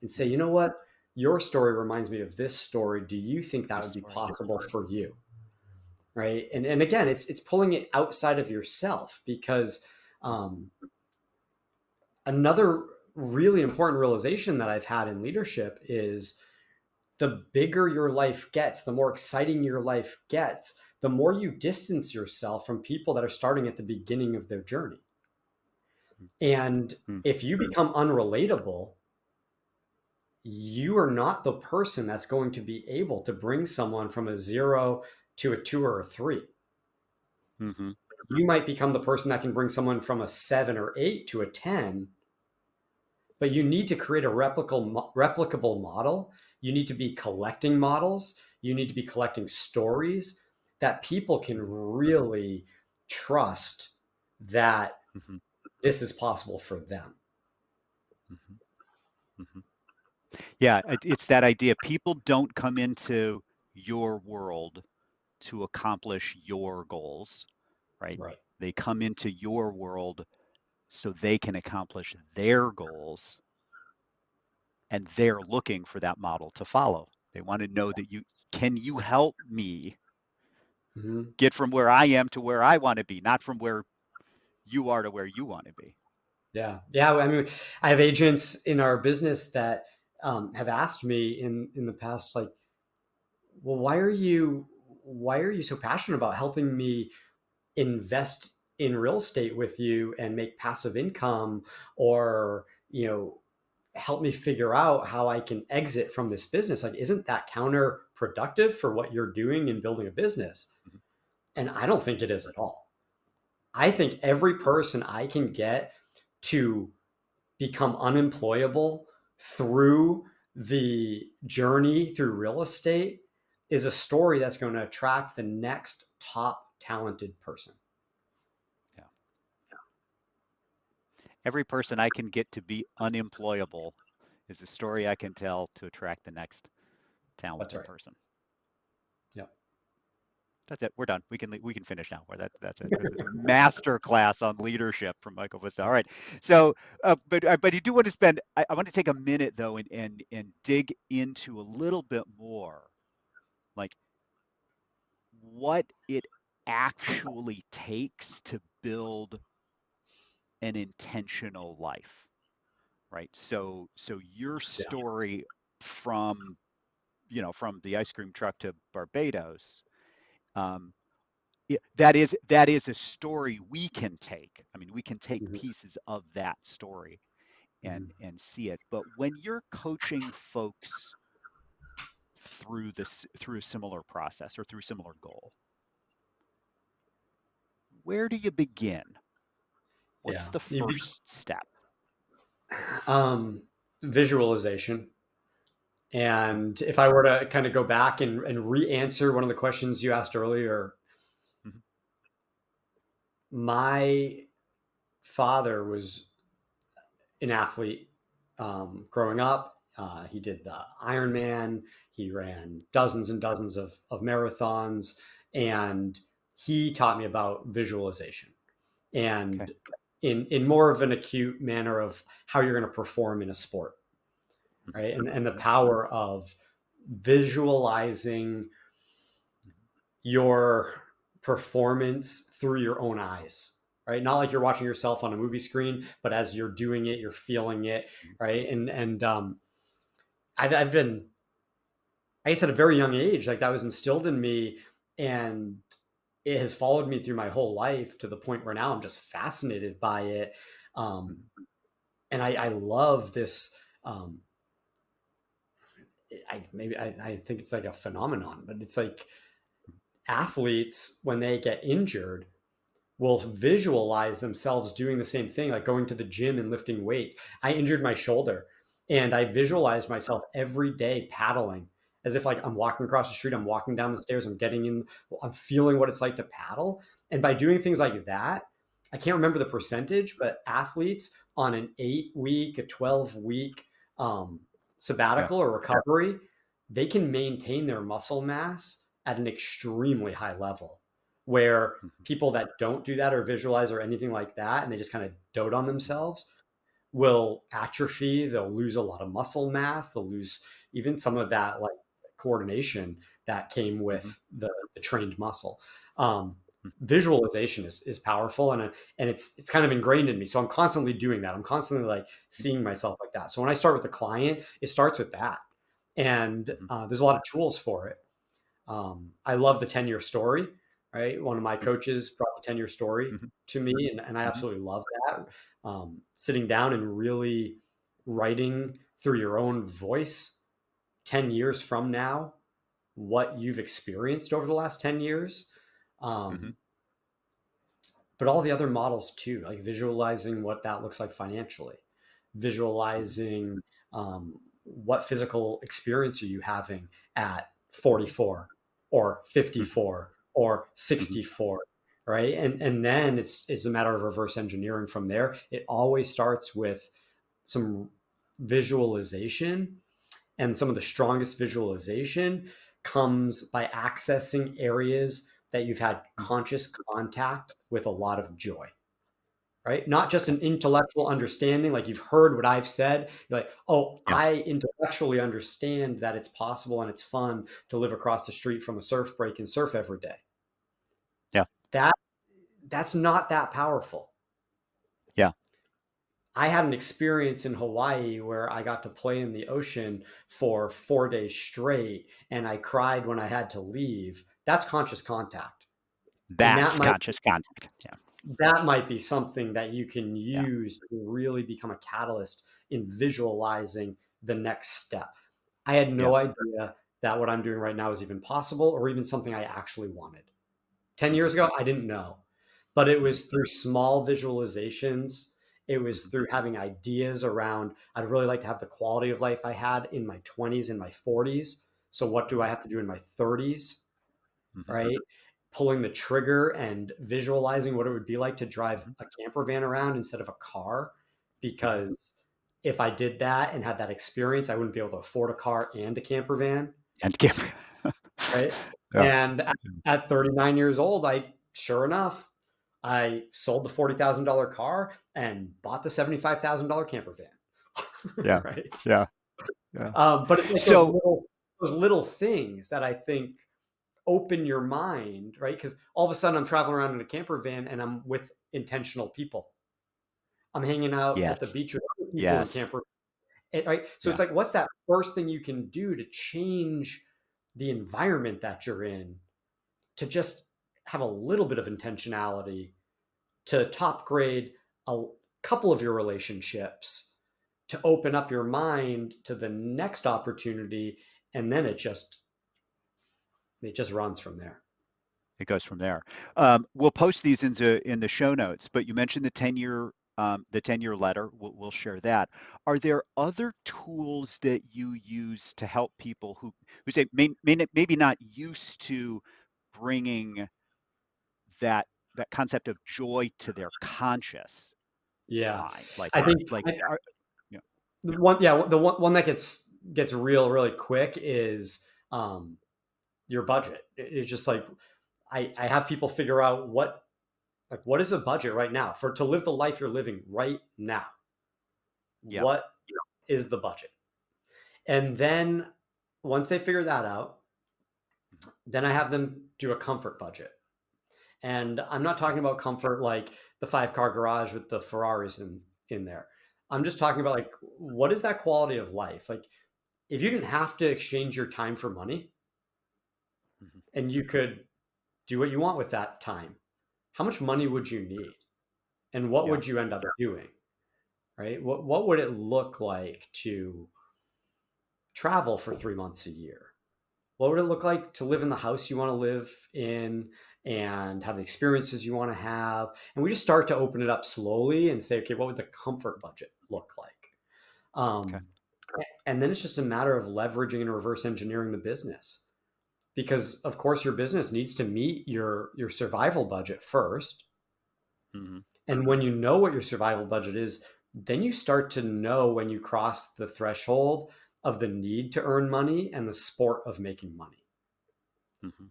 and say,
Hmm.
you know what, your story reminds me of this story. Do you think that
This
would be
story.
possible for you? Right? And again, it's pulling it outside of yourself, because um, another really important realization that I've had in leadership is, the bigger your life gets, the more exciting your life gets, the more you distance yourself from people that are starting at the beginning of their journey. And
Hmm.
if you become unrelatable, you are not the person that's going to be able to bring someone from a 0 to a 2 or a 3.
Hmm.
You might become the person that can bring someone from a 7 or 8 to a 10, but you need to create a replicable model You need to be collecting models. You need to be collecting stories that people can really trust that
hmm
this is possible for them.
hmm hmm Yeah, it's that idea. People don't come into your world to accomplish your goals, right?
Right.
They come into your world so they can accomplish their goals, and they're looking for that model to follow. They want to know that you help me
Mhm.
get from where I am to where I want to be, not from where you are to where you want to be.
Yeah. Yeah. I mean, I have agents in our business that have asked me in the past, like, well, why are you so passionate about helping me invest in real estate with you and make passive income, or help me figure out how I can exit from this business? Like, isn't that counterproductive for what you're doing in building a business?
Mhm.
And I don't think it is at all. I think every person I can get to become unemployable through the journey through real estate is a story that's going to attract the next top talented person.
Yeah. Every person I can get to be unemployable is a story I can tell to attract the next
That's
talented
right.
person.
Yeah.
That's it. We're done. We can finish now. That's it. This is a master class on leadership from Michael Hvizda. All right. So, but you do want to spend. I want to take a minute though and dig into a little bit more, like what it actually takes to build an intentional life, right? So your
Yeah.
story from from the ice cream truck to Barbados, um, that is a story we can take. I mean, we can take
Mhm.
pieces of that story
Mhm.
and see it. But when you're coaching folks through a similar process or through a similar goal, where do you begin? What's
Yeah.
the first step?
Um, Visualization.
Okay.
And if I were to kind of go back and re-answer one of the questions you asked earlier,
hmm
my father was an athlete growing up. He did the Ironman. He ran dozens and dozens of marathons, and he taught me about visualization,
Okay.
and in more of an acute manner of how you're going to perform in a sport,
hmm
right? And the power of visualizing your performance through your own eyes, right? Not like you're watching yourself on a movie screen, but as you're doing it, you're feeling it, right? And I've been, I guess, at a very young age, like that was instilled in me, and it has followed me through my whole life to the point where now I'm just fascinated by it. Um, and I love this. Um, I think it's like a phenomenon, but it's like athletes when they get injured will visualize themselves doing the same thing, like going to the gym and lifting weights. I injured my shoulder, and I visualized myself every day paddling as if like I'm walking across the street, I'm walking down the stairs, I'm getting in, I'm feeling what it's like to paddle. And by doing things like that, I can't remember the percentage, but athletes on an 8 week, a 12 week
Yeah.
sabbatical or recovery, they can maintain their muscle mass at an extremely high level, where
hmm
people that don't do that or visualize or anything like that, and they just kind of dote on themselves, will atrophy. They'll lose a lot of muscle mass. They'll lose even some of that like coordination that came
hmm
with the trained muscle. Um, Visualization is powerful, and it's kind of ingrained in me. So I'm constantly doing that. I'm constantly like seeing myself like that. So when I start with a client, it starts with that, and
hmm
there's a lot of tools for it. I love the 10-year story, right? One of my
hmm
coaches brought the 10-year story
hmm
to me, and I
hmm
absolutely love that. Sitting down and really writing through your own voice 10 years from now, what you've experienced over the last 10 years.
hmm
Um, but all the other models too, like visualizing what that looks like financially,
hmm
visualizing what physical experience are you having at 44 or
Mhm.
54 or
Mhm.
64, right? And then it's a matter of reverse engineering from there. It always starts with some visualization, and some of the strongest visualization comes by accessing areas that you've had
Mhm.
conscious contact with a lot of joy, right? Not just
Okay.
an intellectual understanding, like you've heard what I've said. You're like, oh,
Yeah.
I intellectually understand that it's possible and it's fun to live across the street from a surf break and surf every day.
Yeah.
That that's not that powerful.
Yeah.
I had an experience in Hawaii where I got to play in the ocean for 4 days straight and I cried when I had to leave. That's conscious contact. And
That's conscious contact. Yeah.
that might be something that you can
Yeah.
use to really become a catalyst in visualizing the next step. I had
Yeah.
no idea that what I'm doing right now is even possible or even something I actually wanted. 10
Mhm.
years ago, I didn't know, but it
Mhm.
was through small visualizations. It was
Mhm.
through having ideas around, I'd really like to have the quality of life I had in my 20s and my 40s. So, what do
Mhm.
I have to do in my 30s?
Mhm.
Right? Pulling the trigger and visualizing what it would be like to drive
Mhm.
a camper van around instead of a car.
Mhm.
Because if I did that and had that experience, I wouldn't be able to afford a car and a camper van.
And give.
Right.
Yeah.
And at 39 years old, sure enough, I sold the $40,000 car and bought the $75,000 camper van.
Yeah.
Right.
Yeah. Yeah.
But it's like
So
those little things that I think open your mind, right? Because all of a sudden I'm traveling around in a camper van and I'm with intentional people. I'm hanging out at the
yes.
beach with other people in
Yes.
camper, right? So it's
Yeah.
like, what's that first thing you can do to change the environment that you're in to just have a little bit of intentionality to top grade a couple of your relationships to open up your mind to the next opportunity, and then it just runs from there.
It goes from there. We'll post these in the show notes, but you mentioned the 10-year letter. We'll share that. Are there other tools that you use to help people who say maybe not used to bringing that that concept of joy to their conscious
Yeah,
mind? Like
I think
you know,
the one, yeah, the one that gets real really quick is your budget. It's just like I have people figure out what is a budget right now for to live the life you're living right now.
yeah,
What is the budget? And then once they figure that out,
mhm,
then I have them do a comfort budget. And I'm not
okay,
talking about comfort like the 5 car garage with the Ferraris in there. I'm just talking about like what is that quality of life? Like if you didn't have to exchange your time for money
mhm,
and you could do what you want with that time, how much money would you need? And what
yeah,
would you end up doing? Right? What would it look like to travel for 3 months a year? What would it look like to live in the house you want to live in and have the experiences you want to have? And we just start to open it up slowly and say, okay, what would the comfort budget look like?
okay,
Um, and then it's just a matter of leveraging and reverse engineering the business because of course your business needs to meet your survival budget first.
mhm,
And when you know what your survival budget is, then you start to know when you cross the threshold of the need to earn money and the sport of making money.
mhm,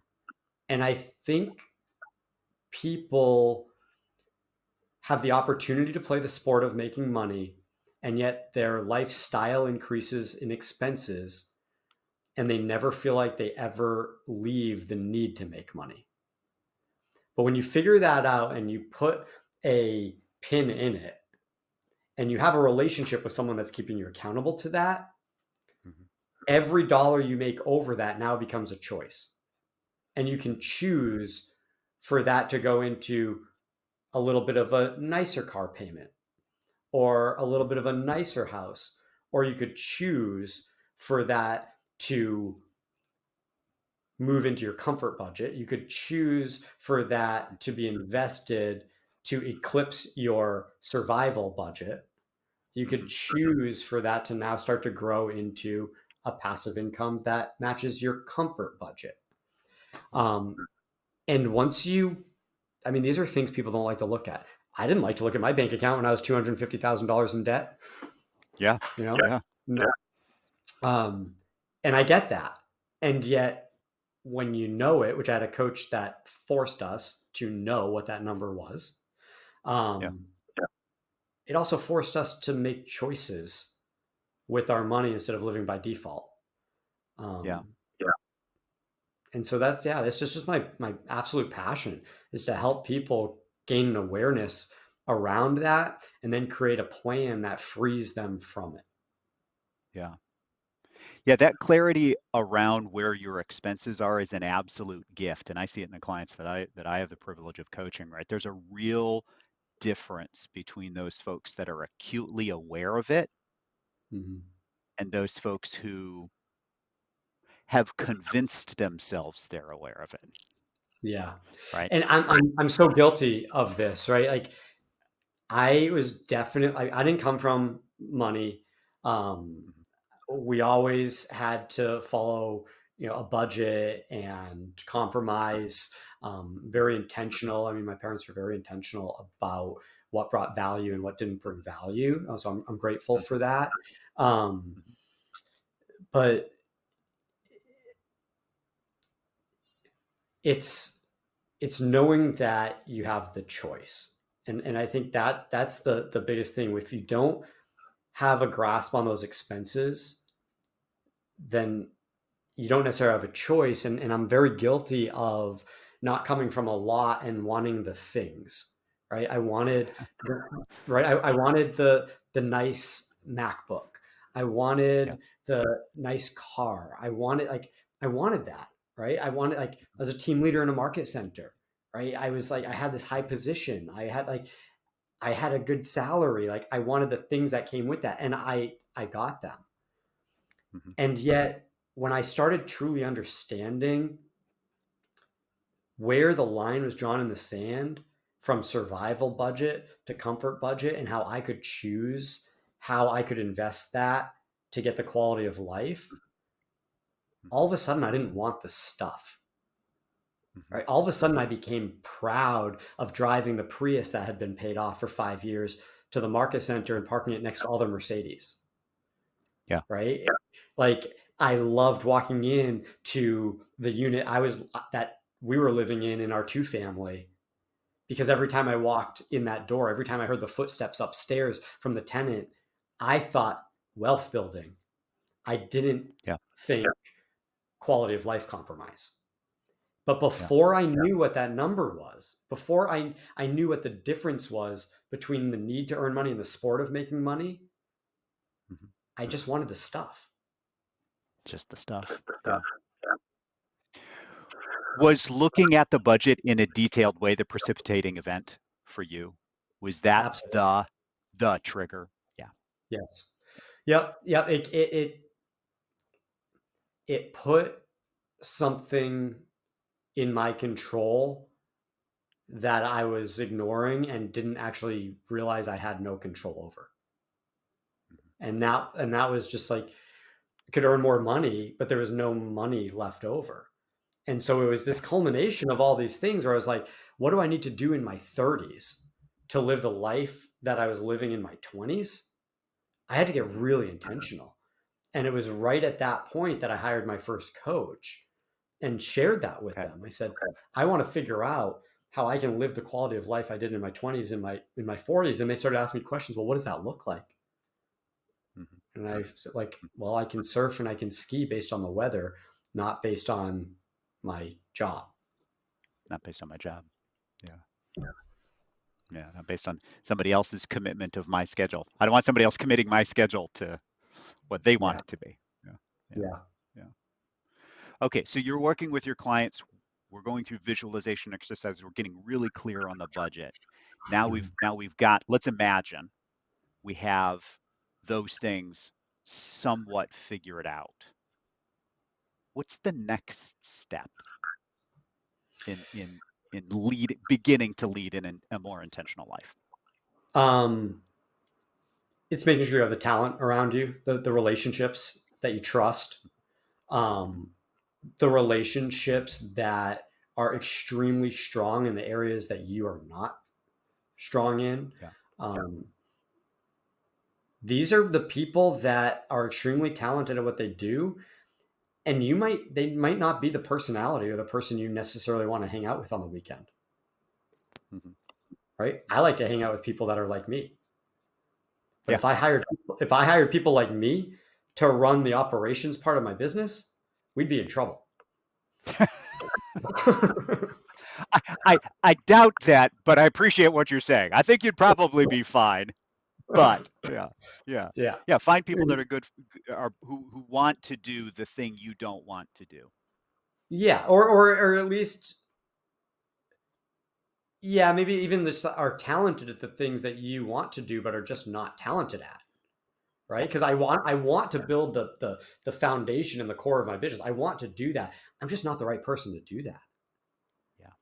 And I think people have the opportunity to play the sport of making money, and yet their lifestyle increases in expenses, and they never feel like they ever leave the need to make money. But when you figure that out and you put a pin in it, and you have a relationship with someone that's keeping you accountable to that,
mhm,
every dollar you make over that now becomes a choice. And you can choose for that to go into a little bit of a nicer car payment or a little bit of a nicer house. Or you could choose for that to move into your comfort budget. You could choose for that to be invested to eclipse your survival budget. You could
Hmm.
choose for that to now start to grow into a passive income that matches your comfort budget. Um, and once you, I mean, these are things people don't like to look at. I didn't like to look at my bank account when I was $250,000 in debt,
Yeah.
you know?
Yeah.
No. And I get that. And yet, when you know it, which I had a coach that forced us to know what that number was,
Yeah.
um, it also forced us to make choices with our money instead of living by default.
Yeah.
Um, and so that's, yeah, that's just my absolute passion is to help people gain an awareness around that and then create a plan that frees them from it.
Yeah. Yeah, that clarity around where your expenses are is an absolute gift. And I see it in the clients that I have the privilege of coaching, right? There's a real difference between those folks that are acutely aware of it
Mhm.
and those folks who have convinced themselves they're aware of it,
Yeah.
right?
And I'm so guilty of this, right? Like I was definitely I didn't come from money. Um,
Mhm.
we always had to follow, a budget and compromise. Very intentional. I mean, my parents were very intentional about what brought value and what didn't bring value. So I'm grateful
Mhm.
for that. Um,
Mhm.
but it's it's knowing that you have the choice, and I think that that's the biggest thing. If you don't have a grasp on those expenses, then you don't necessarily have a choice. And I'm very guilty of not coming from a lot and wanting the things, right? I wanted the nice MacBook. I
Yeah.
wanted the nice car. I wanted that, right? I wanted like as a team leader in a market center, right? I was like I had this high position. I had a good salary. Like I wanted the things that came with that, and I got them.
Mhm.
And yet, when I started truly understanding where the line was drawn in the sand from survival budget to comfort budget and how I could choose how I could invest that to get the quality of life,
Mhm.
all of a sudden I didn't want the stuff.
Mhm.
Right? All of a sudden I became proud of driving the Prius that had been paid off for 5 years to the market center and parking it next to all the Mercedes.
Yeah.
Right? Like I loved walking in to the unit I was that we were living in our two family because every time I walked in that door, every time I heard the footsteps upstairs from the tenant, I thought wealth building. I didn't
Yeah.
think quality of life compromise. But
Yeah.
before I knew what that number was, before I knew what the difference was between the need to earn money and the sport of making money,
Mhm.
I just wanted the stuff.
Just the stuff. Yeah. Was looking at the budget in a detailed way the precipitating event for you? Was that
Absolutely.
the trigger? Yeah.
Yes. Yep. Yep. It put something in my control that I was ignoring and didn't actually realize I had no control over.
Mhm.
And that was just like I could earn more money, but there was no money left over. And so it was
Yeah.
this culmination of all these things where I was like, what do I need to do in my 30s to live the life that I was living in my 20s? I had to get really intentional. And it was right at that point that I hired my first coach and shared that with
Okay.
them. I said, I want to figure out how I can live the quality of life I did in my 20s and my 40s. And they started asking me questions. Well, what does that look like?
Mhm.
And I said, like,
Mhm.
well, I can surf and I can ski based on the weather, not based on my job.
Not based on my job. Yeah. Yeah. Not based on somebody else's commitment of my schedule. I don't want somebody else committing my schedule to what they want
Yeah.
it to be. Yeah. Yeah.
Yeah.
Yeah. Okay. So you're working with your clients. We're going through visualization exercises. We're getting really clear on the budget.
Mhm.
Now we've got, let's imagine we have those things somewhat figured out. What's the next step in lead beginning to lead in a more intentional life?
Um, it's making sure you have the talent around you, the relationships that you trust,
Mhm.
um, the relationships that are extremely strong in the areas that you are not strong in.
Yeah.
Um, these are the people that are extremely talented at what they do, and they might not be the personality or the person you necessarily want to hang out with on the weekend,
Mhm.
right? I like to hang out with people that are like me. But
Yeah.
if I hired people like me to run the operations part of my business, we'd be in trouble.
I doubt that, but I appreciate what you're saying. I think you'd probably be fine. But yeah, yeah,
Yeah.
yeah. Find people that are good, are who want to do the thing you don't want to do.
Yeah, or at least, yeah, maybe even just are talented at the things that you want to do, but are just not talented at, right?
Yeah,
Because I want to build the foundation and the core of my business. I want to do that. I'm just not the right person to do that,
yeah.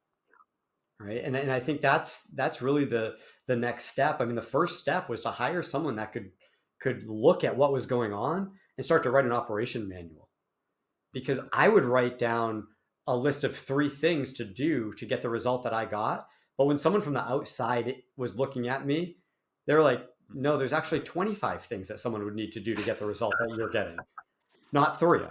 right? And I think that's really the next step. I mean, the first step was to hire someone that could look at what was going on and start to write an operation manual, because I would write down a list of 3 things to do to get the result that I got. But when someone from the outside was looking at me, they were like,
Mhm.
no, there's actually 25 things that someone would need to do to get the result that you're getting, not three.
Yeah,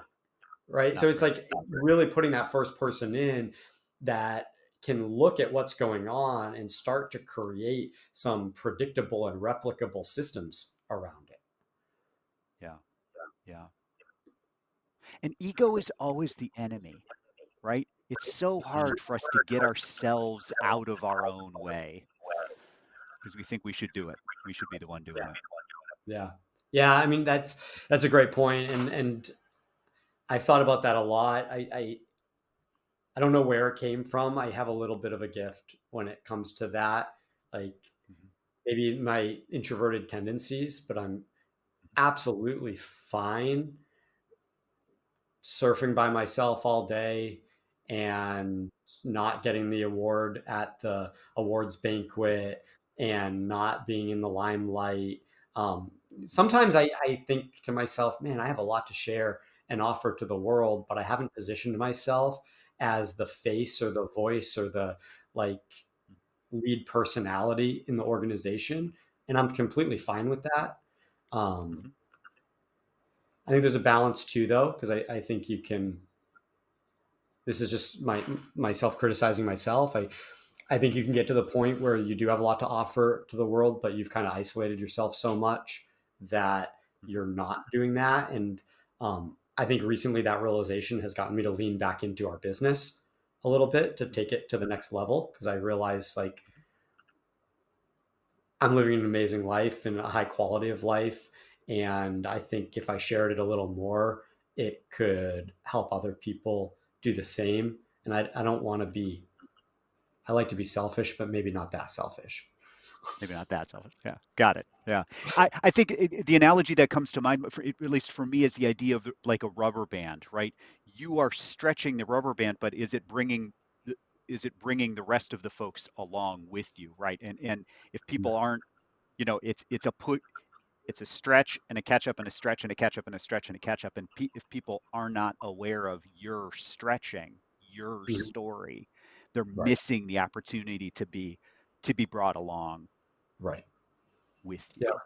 Right. So
not
it's
three.
like really putting that first person in that can look at what's going on and start to create some predictable and replicable systems around it.
Yeah, yeah. And ego is always the enemy, right? It's so hard for us to get ourselves out of our own way because we think we should do it. We should be the one doing it.
Yeah. Yeah. I mean, that's a great point. And I've thought about that a lot. I don't know where it came from. I have a little bit of a gift when it comes to that. Like
Mhm.
maybe my introverted tendencies, but I'm absolutely fine surfing by myself all day and not getting the award at the awards banquet and not being in the limelight. Um,
Mhm.
sometimes I think to myself, man, I have a lot to share and offer to the world, but I haven't positioned myself as the face or the voice or the like lead personality in the organization. And I'm completely fine with that. Um,
Mhm.
I think there's a balance too, though, because I think you can. This is just myself criticizing myself. I think you can get to the point where you do have a lot to offer to the world, but you've kind of isolated yourself so much that
Mhm.
you're not doing that. And I think recently that realization has gotten me to lean back into our business a little bit to
Mhm.
take it to the next level, because I realize like
Mhm.
I'm living an amazing life and a high quality of life. And I think if I shared it a little more, it could help other people do the same. And I don't want to
Mhm.
be, I like to be selfish, but maybe not that selfish.
Maybe not that selfish. Yeah, got it. Yeah, I think the analogy that comes to mind, for, at least for me, is the idea of like a rubber band, right? You are stretching the rubber band, but the, is it bringing the rest of the folks along with you, right? And if people aren't, it's a put, it's a stretch and a catch up and a stretch and a catch up and a stretch and a catch up, and if people are not aware of your stretching, your
Mhm.
story, they're
Right.
missing the opportunity to be brought along
Right.
with
Yeah.
you.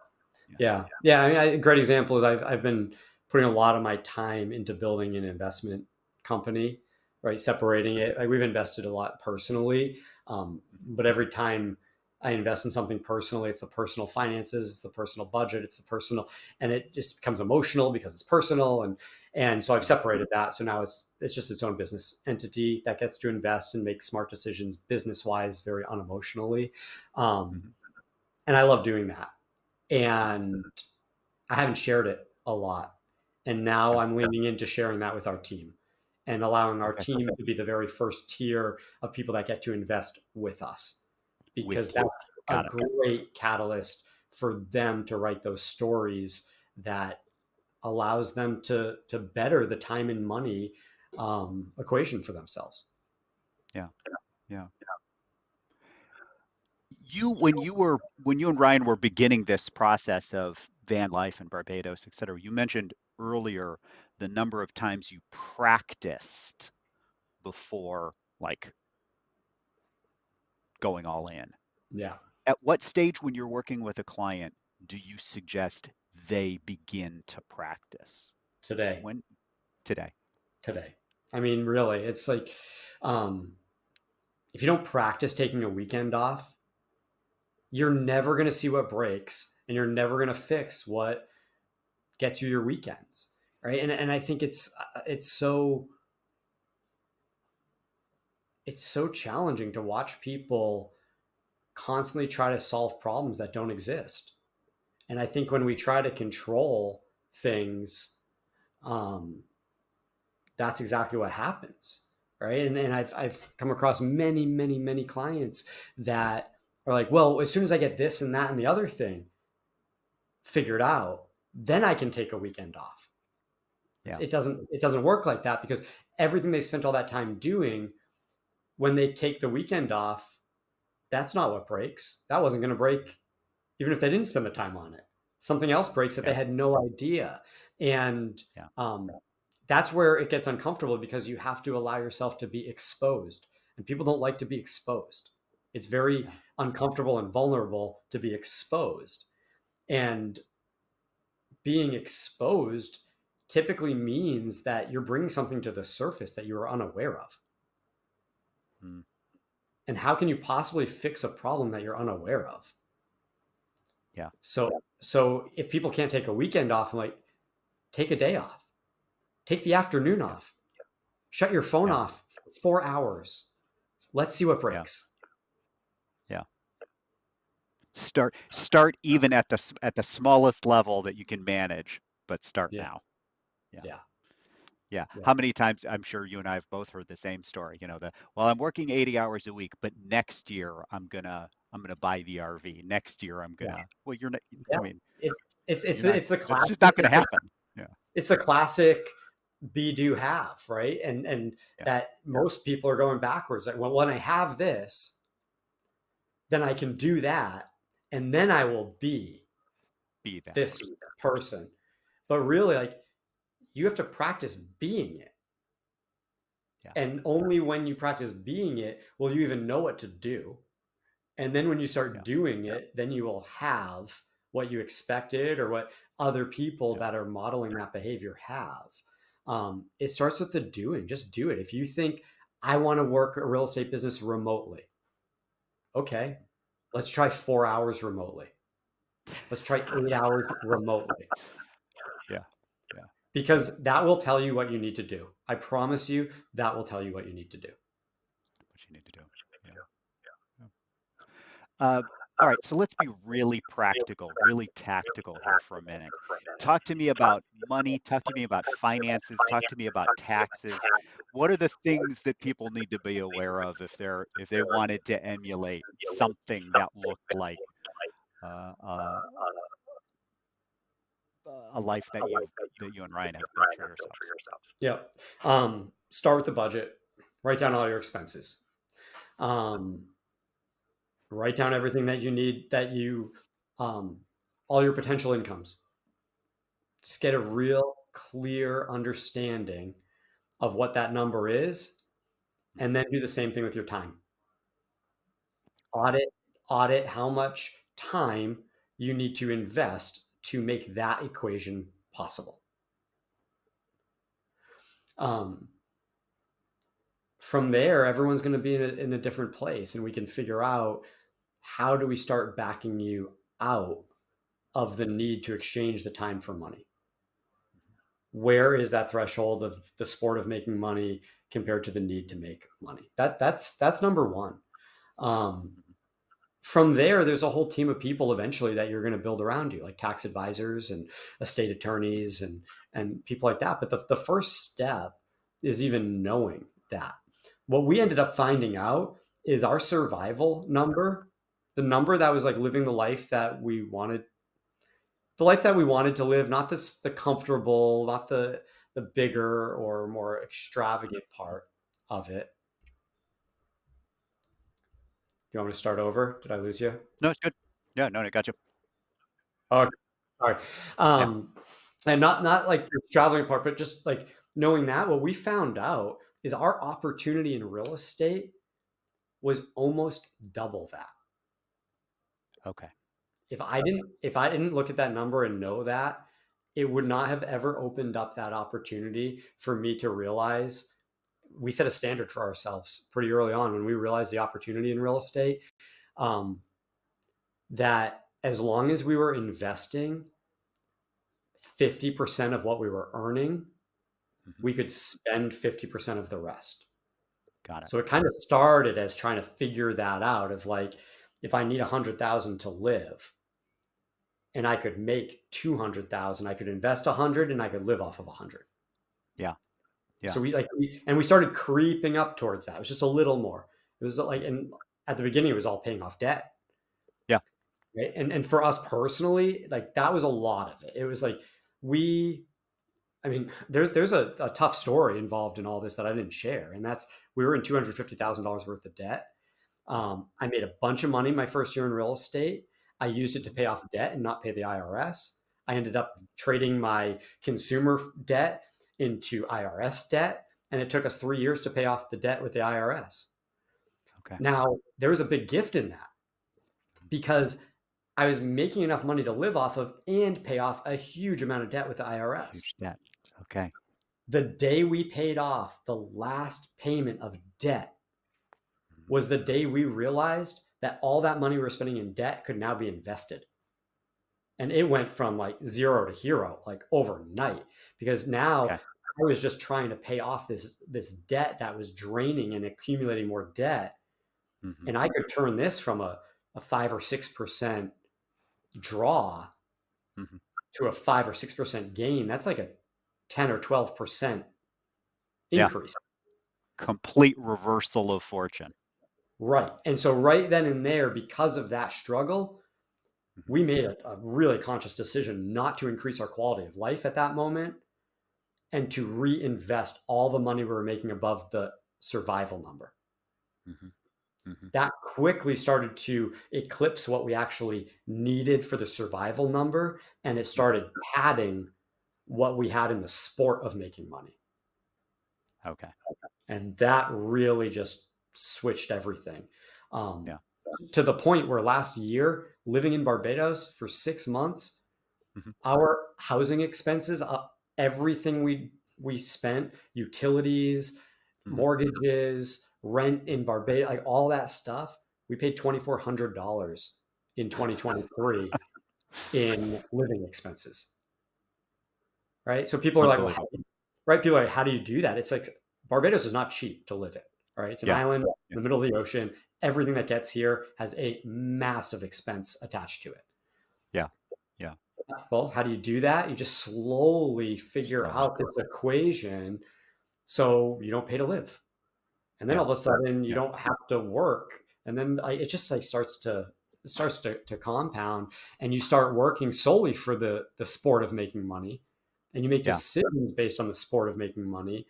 Yeah.
Yeah. Yeah. I mean, a great example is I've been putting a lot of my time into building an investment company, right? Separating
Mhm.
it. Like we've invested a lot personally,
Mhm.
but every time I invest in something personally, it's the personal finances, it's the personal budget, it's the personal, and it just becomes emotional because it's personal. And so I've
Mhm.
separated that. So now it's just its own business entity that gets to invest and make smart decisions business wise, very unemotionally. Um,
Mhm.
and I love doing that.
Mhm.
And I haven't shared it a lot. And now
Yeah.
I'm leaning into sharing that with our team and allowing our
Okay.
team to be the very first tier of people that get to invest with us, because
With you.
that's a
Got it.
great catalyst for them to write those stories that allows them to better the time and money equation for themselves.
Yeah. Yeah. When you and Ryan were beginning this process of van life in Barbados, et cetera. You mentioned earlier the number of times you practiced before like going all in.
Yeah.
At what stage when you're working with a client do you suggest they begin to practice?
Today.
When today?
Today. I mean, really, it's like, um, if you don't practice taking a weekend off, you're never going to see what breaks, and you're never going to fix what gets you your weekends, right? And I think it's so challenging to watch people constantly try to solve problems that don't exist. And I think when we try to control things, um, that's exactly what happens, right? And I've come across many clients that are like, well, as soon as I get this and that and the other thing figured out, then I can take a weekend off.
Yeah,
It doesn't work like that, because everything they spent all that time doing, when they take the weekend off, that's not what breaks. That wasn't going to break even if they didn't spend the time on it. Something else breaks that they
yeah,
had no idea. And
yeah,
um, that's where it gets uncomfortable, because you have to allow yourself to be exposed. And people don't like to be exposed. It's very
yeah.
uncomfortable and vulnerable to be exposed. And being exposed typically means that you're bringing something to the surface that you are unaware of.
Mm,
And how can you possibly fix a problem that you're unaware of?
yeah,
So if people can't take a weekend off, I'm like, take a day off, take the afternoon
yeah,
off, shut your phone
yeah,
off for 4 hours. Let's see what
yeah,
breaks.
yeah. Start even at the smallest level that you can manage, but start
Yeah,
now. Yeah.
yeah,
Yeah.
yeah,
How many times, I'm sure you and I have both heard the same story, well, I'm working 80 hours a week, but next year I'm gonna buy the RV. Next year I'm
yeah,
gonna, well, you're not,
yeah.
I mean,
It's it's it's
you're not,
it's the
that's just
classic.
not gonna happen. Yeah.
It's the classic be do have, right? And
Yeah.
that most people are going backwards. Like, well, when I have this, then I can do that, and then I will be
Be that
this
person.
person. But really, like, you have to practice being it.
Yeah.
And only when you practice being it will you even know what to do. And then when you start
Yeah.
doing it, then you will have what you expected, or what other people
Yeah.
that are modeling that behavior have. It starts with the doing. Just do it. If you think, I want to work a real estate business remotely, okay, let's try 4 hours remotely. Let's try 8 hours remotely,
Yeah. Yeah.
because that will tell you what you need to do. I promise you, that will tell you what you need to do.
What you need to do. Yeah. Yeah. Uh, all right, so let's be really practical, really tactical here for a minute. Talk to me about money, talk to me about finances, talk to me about taxes. What are the things that people need to be aware of if they wanted to emulate something that looked like uh, uh, a life that you and Ryan have built for yourselves?
Yeah. Start with the budget. Write down all your expenses. Um, Write down everything that you need, um, all your potential incomes. Just get a real clear understanding of what that number is,
Mhm.
and then do the same thing with your time. Audit, audit how much time you need to invest to make that equation possible. Um, from there, everyone's going to be in a different place, and we can figure out, how do we start backing you out of the need to exchange the time for money? Where is that threshold of the sport of making money compared to the need to make money? That's number one. Um,
Mhm.
from there, there's a whole team of people eventually that you're going to build around you, like tax advisors and estate attorneys and people like that. But the first step is even knowing that. What we ended up finding out is our survival number, the number that was like living the life that we wanted to live, not the comfortable, not the bigger or more extravagant part of it. You want me to start over? Did I lose you?
No, it's good. Yeah, no, I got you.
Okay. Sorry.
Yeah.
Um, and not like the traveling part, but just like knowing that what we found out is our opportunity in real estate was almost double that.
Okay.
If I didn't look at that number and know that, it would not have ever opened up that opportunity for me to realize we set a standard for ourselves pretty early on when we realized the opportunity in real estate, um, that as long as we were investing 50% of what we were earning,
Hmm.
we could spend 50% of the rest.
Got it.
So it kind of started as trying to figure that out of like, if I need 100,000 to live and I could make 200,000, I could invest 100 and I could live off of 100.
Yeah. Yeah.
So we started creeping up towards that. It was just a little more. It was like, and at the beginning, it was all paying off debt.
Yeah.
Right. And for us personally, like that was a lot of it. It was like, we, I mean, there's a tough story involved in all this that I didn't share. And that's, we were in $250,000 worth of debt. I made a bunch of money my first year in real estate. I used it to pay off debt and not pay the IRS. I ended up trading my consumer debt into IRS debt, and it took us 3 years to pay off the debt with the IRS.
Okay.
Now, there was a big gift in that because I was making enough money to live off of and pay off a huge amount of debt with the IRS.
Huge debt. Okay.
The day we paid off the last payment of debt
Mhm.
was the day we realized that all that money we were spending in debt could now be invested. And it went from like zero to hero like overnight because now
Okay.
I was just trying to pay off this debt that was draining and accumulating more debt.
Hmm.
And I could turn this from a 5 or 6% draw
Hmm.
to a 5 or 6% gain. That's like a 10 or 12%
Yeah.
increase.
Complete reversal of fortune.
Right. And so right then and there, because of that struggle,
Hmm.
we made a really conscious decision not to increase our quality of life at that moment and to reinvest all the money we were making above the survival number.
Hmm. Hmm.
That quickly started to eclipse what we actually needed for the survival number, and it
Hmm.
started padding what we had in the sport of making money.
Okay.
And that really just switched everything. Um,
Yeah.
to the point where last year, living in Barbados for 6 months,
Hmm.
our housing expenses, everything we spent, utilities,
Hmm.
mortgages, rent in Barbados, like all that stuff, we paid $2,400 in 2023 in living expenses. Right. So people are like, well,
Unbelievable.
right? People are like, how do you do that? It's like Barbados is not cheap to live in. Right. It's an
Yeah.
island in
Yeah.
the middle of the ocean. Everything that gets here has a massive expense attached to it.
Yeah. Yeah.
Well, how do you do that? You just slowly figure
Slowly.
out this equation so you don't pay to live. And then
Yeah.
all of a sudden you
Yeah.
don't have to work. And then it just like starts to compound and you start working solely for the sport of making money. And you make
Yeah.
decisions based on the sport of making money.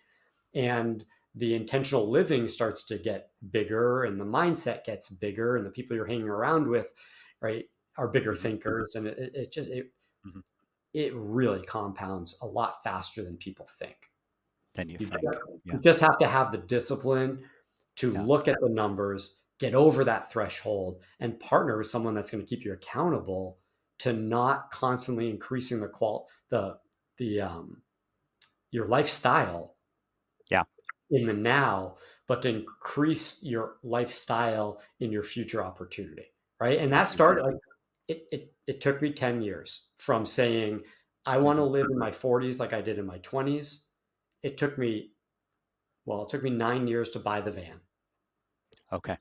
And the intentional living starts to get bigger and the mindset gets bigger and the people you're hanging around with, right, are bigger
Hmm.
thinkers. And it just,
Hmm.
it really compounds a lot faster than people think.
Than you
You
think.
just, you
Yeah.
just have to have the discipline to
Yeah.
look at the numbers, get over that threshold, and partner with someone that's going to keep you accountable to not constantly increasing the your lifestyle
Yeah.
in the now, but to increase your lifestyle in your future opportunity. Right. And that
Hmm.
started like it took me 10 years from saying, I want to
Hmm.
live in my 40s like I did in my 20s. It took me, well, it took me 9 years to buy the van.
Okay.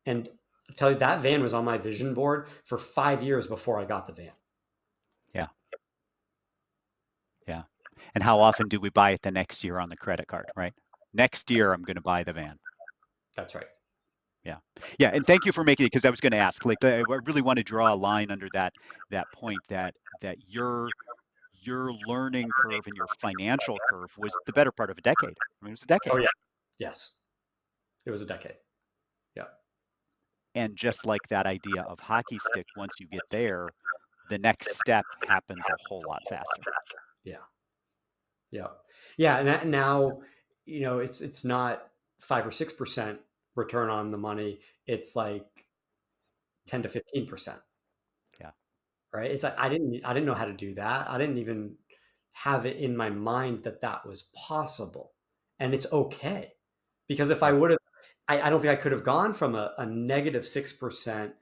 And I tell you, that van was on my vision board for 5 years before I got the van.
Yeah. Yeah. And how often do we buy it the next year on the credit card, right? Next year, I'm going to buy the van.
That's right.
Yeah. Yeah. And thank you for making it because I was going to ask, like, I really want to draw a line under that point that your learning curve and your financial curve was the better part of a decade. I mean, it was a
Oh,
decade.
yeah. Yes. It was a decade. Yeah.
And just like that idea of hockey stick, once you get there, the next step happens a whole lot faster.
Yeah. Yeah. Yeah. And now, it's not 5 or 6% return on the money. It's like 10 to 15%.
Yeah.
Right. It's like, I didn't know how to do that. I didn't even have it in my mind that that was possible. And it's okay. Because if I
Right.
would have, I don't think I could have gone from a negative 6%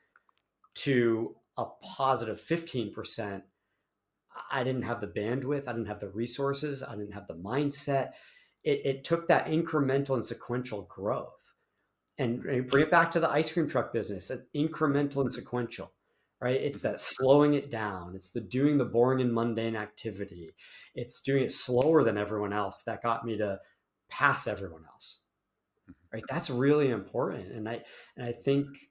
to a positive 15%. I didn't have the bandwidth. I didn't have the resources. I didn't have the mindset. It took that incremental and sequential growth. And
Mhm.
bring it back to the ice cream truck business, incremental and sequential, right? It's
Mhm.
that slowing it down. It's the doing the boring and mundane activity. It's doing it slower than everyone else that got me to pass everyone else,
Mhm.
right? That's really important. And I think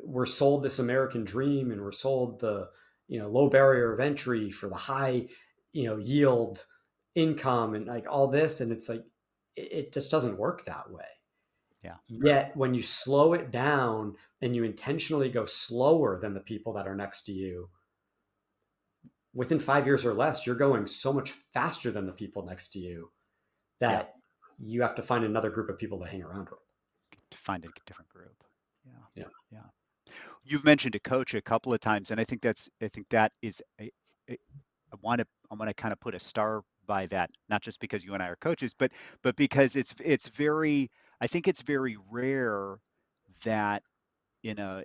we're sold this American dream, and we're sold the low barrier of entry for the high yield income and like all this, and it's like it just doesn't work that way.
Yeah.
Yet when you slow it down and you intentionally go slower than the people that are next to you, within 5 years or less, you're going so much faster than the people next to you
Yeah.
that you have to find another group of people to hang around with.
To find a different group. Yeah.
Yeah.
Yeah. You've mentioned a coach a couple of times, and I think that is I want to kind of put a star by that, not just because you and I are coaches, but because it's very I think it's very rare that in a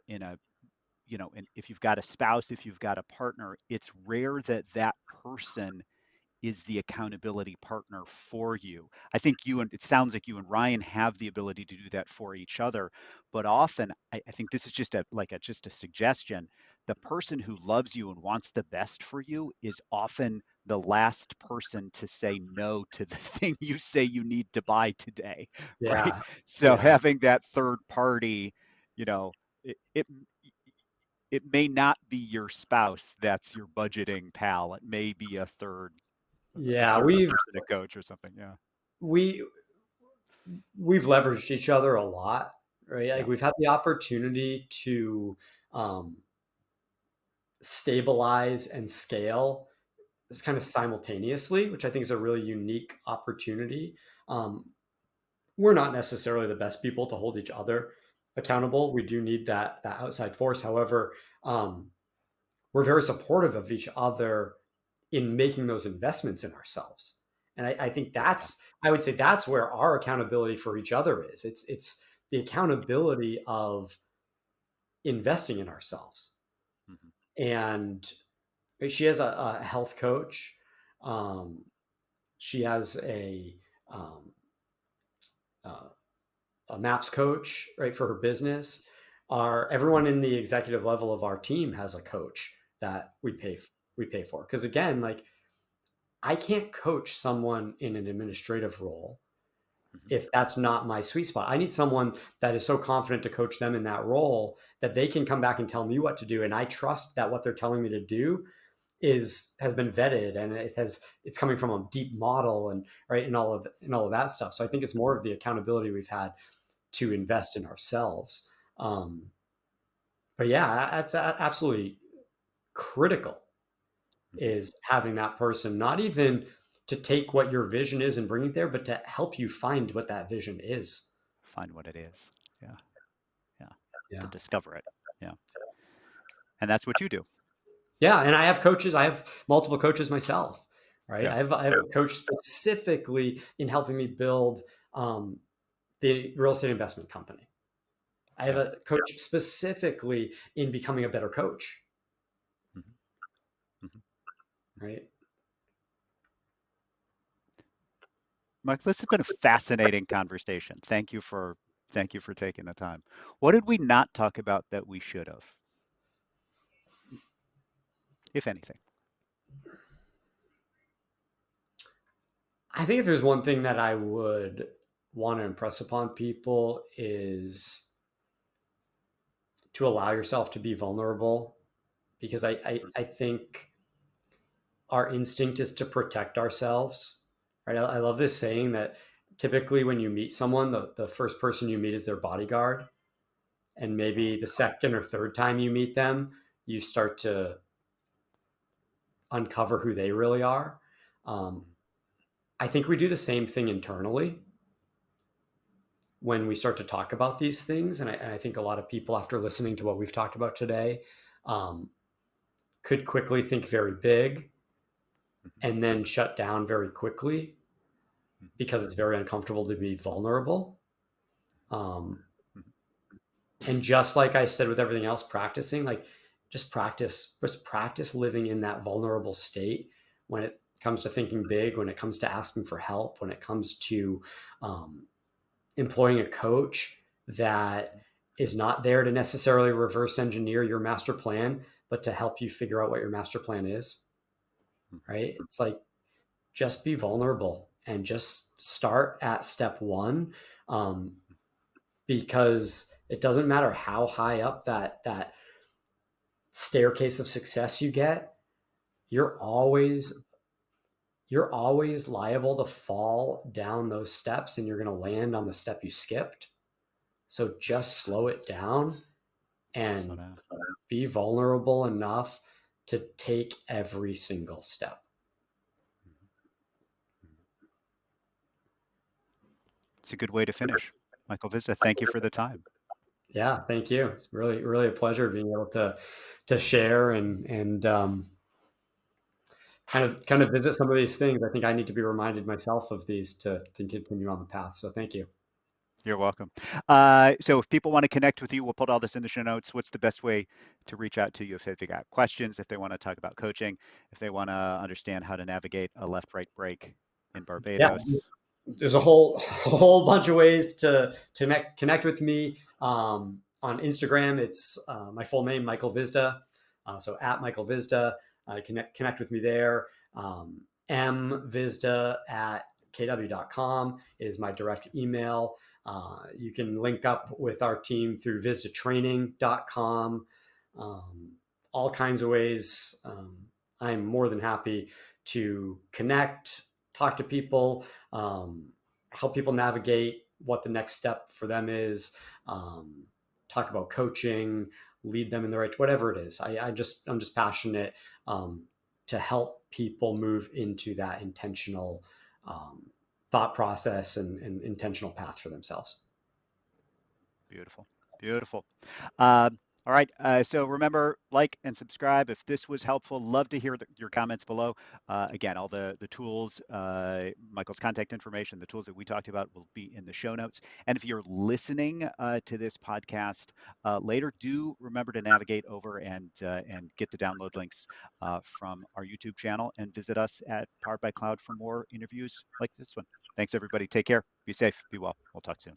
if you've got a spouse, if you've got a partner, it's rare that that person is the accountability partner for you. I think it sounds like you and Ryan have the ability to do that for each other, but often I think this is just just a suggestion. The person who loves you and wants the best for you is often the last person to say no to the thing you say you need to buy today, right?
Yeah.
So
Yeah.
having that third party, you know, it it may not be your spouse that's your budgeting pal. It may be a
Yeah.
third
We've
person, a coach or something. Yeah.
we we've leveraged each other a lot, right? Like
Yeah.
we've had the opportunity to um, stabilize and scale kind of simultaneously, which I think is a really unique opportunity. Um, we're not necessarily the best people to hold each other accountable. We do need that outside force. However, um, we're very supportive of each other in making those investments in ourselves. And I think
Yeah.
I would say that's where our accountability for each other is. It's the accountability of investing in ourselves.
Hmm.
And she has a health coach. Um, she has um, uh, a maps coach, right, for her business. Our everyone in the executive level of our team has a coach that we pay for. Because again, like I can't coach someone in an administrative role
Hmm.
if that's not my sweet spot. I need someone that is so confident to coach them in that role that they can come back and tell me what to do, and I trust that what they're telling me to do is has been vetted, and it's coming from a deep model, and right, and all of that stuff. So I think it's more of the accountability we've had to invest in ourselves. Um, but yeah, that's absolutely critical,
Hmm.
is having that person not even to take what your vision is and bring it there, but to help you find what that vision is.
Find what it is. Yeah. Yeah. To
Yeah.
discover it. Yeah. And that's what you do.
Yeah. And I have coaches, I have multiple coaches myself, right?
Yeah.
I have a coach specifically in helping me build the real estate investment company. I have
Yeah.
a coach specifically in becoming a better coach,
Hmm. Hmm.
right?
Mike, this has been a fascinating conversation. Thank you for taking the time. What did we not talk about that we should have, if anything?
I think if there's one thing that I would want to impress upon people is to allow yourself to be vulnerable, because I think our instinct is to protect ourselves, right? I love this saying that typically when you meet someone, the first person you meet is their bodyguard. And
Yeah.
maybe the second or third time you meet them, you start to uncover who they really are. Um, I think we do the same thing internally when we start to talk about these things. And I think a lot of people, after listening to what we've talked about today, um, could quickly think very big
Mhm.
and then shut down very quickly
Mhm.
because it's very uncomfortable to be vulnerable. Um,
Mhm.
and just like I said with everything else, practicing, like just practice living in that vulnerable state when it comes to thinking big, when it comes to asking for help, when it comes to um, employing a coach that is not there to necessarily reverse engineer your master plan, but to help you figure out what your master plan is,
Mhm.
right? It's like just be vulnerable and just start at step one, um, because it doesn't matter how high up that staircase of success you get, you're always you're always liable to fall down those steps and you're going to land on the step you skipped. So just slow it down
Slow
and
down.
be vulnerable enough to take every single step.
Mhm. Mhm. It's a good way to finish. Michael Hvizda, thank you for the time.
Yeah, thank you. It's really a pleasure being able to share and kind of visit some of these things. I think I need to be reminded myself of these to continue on the path. So thank you.
You're welcome. So if people want to connect with you, we'll put all this in the show notes. What's the best way to reach out to you if they got questions, if they want to talk about coaching, if they want to understand how to navigate a left-right break in
Yeah,
Barbados?
there's a whole bunch of ways to connect with me. On Instagram, it's my full name, Michael Hvizda. So at Michael Hvizda, connect with me there. Mvizda at kw.com is my direct email. You can link up with our team through vizdatraining.com. Um, all kinds of ways. I'm more than happy to connect, talk to people, help people navigate what the next step for them is, um, talk about coaching, lead them in the right, whatever it is. I'm just passionate, to help people move into that intentional thought process and intentional path for themselves.
Beautiful, beautiful. All right, so remember, like and subscribe if this was helpful. Love to hear your comments below. Again, all the tools, Michael's contact information, the tools that we talked about will be in the show notes. And if you're listening to this podcast later, do remember to navigate over and get the download links from our YouTube channel and visit us at Powered by Cloud for more interviews like this one. Thanks, everybody. Take care. Be safe. Be well. We'll talk soon.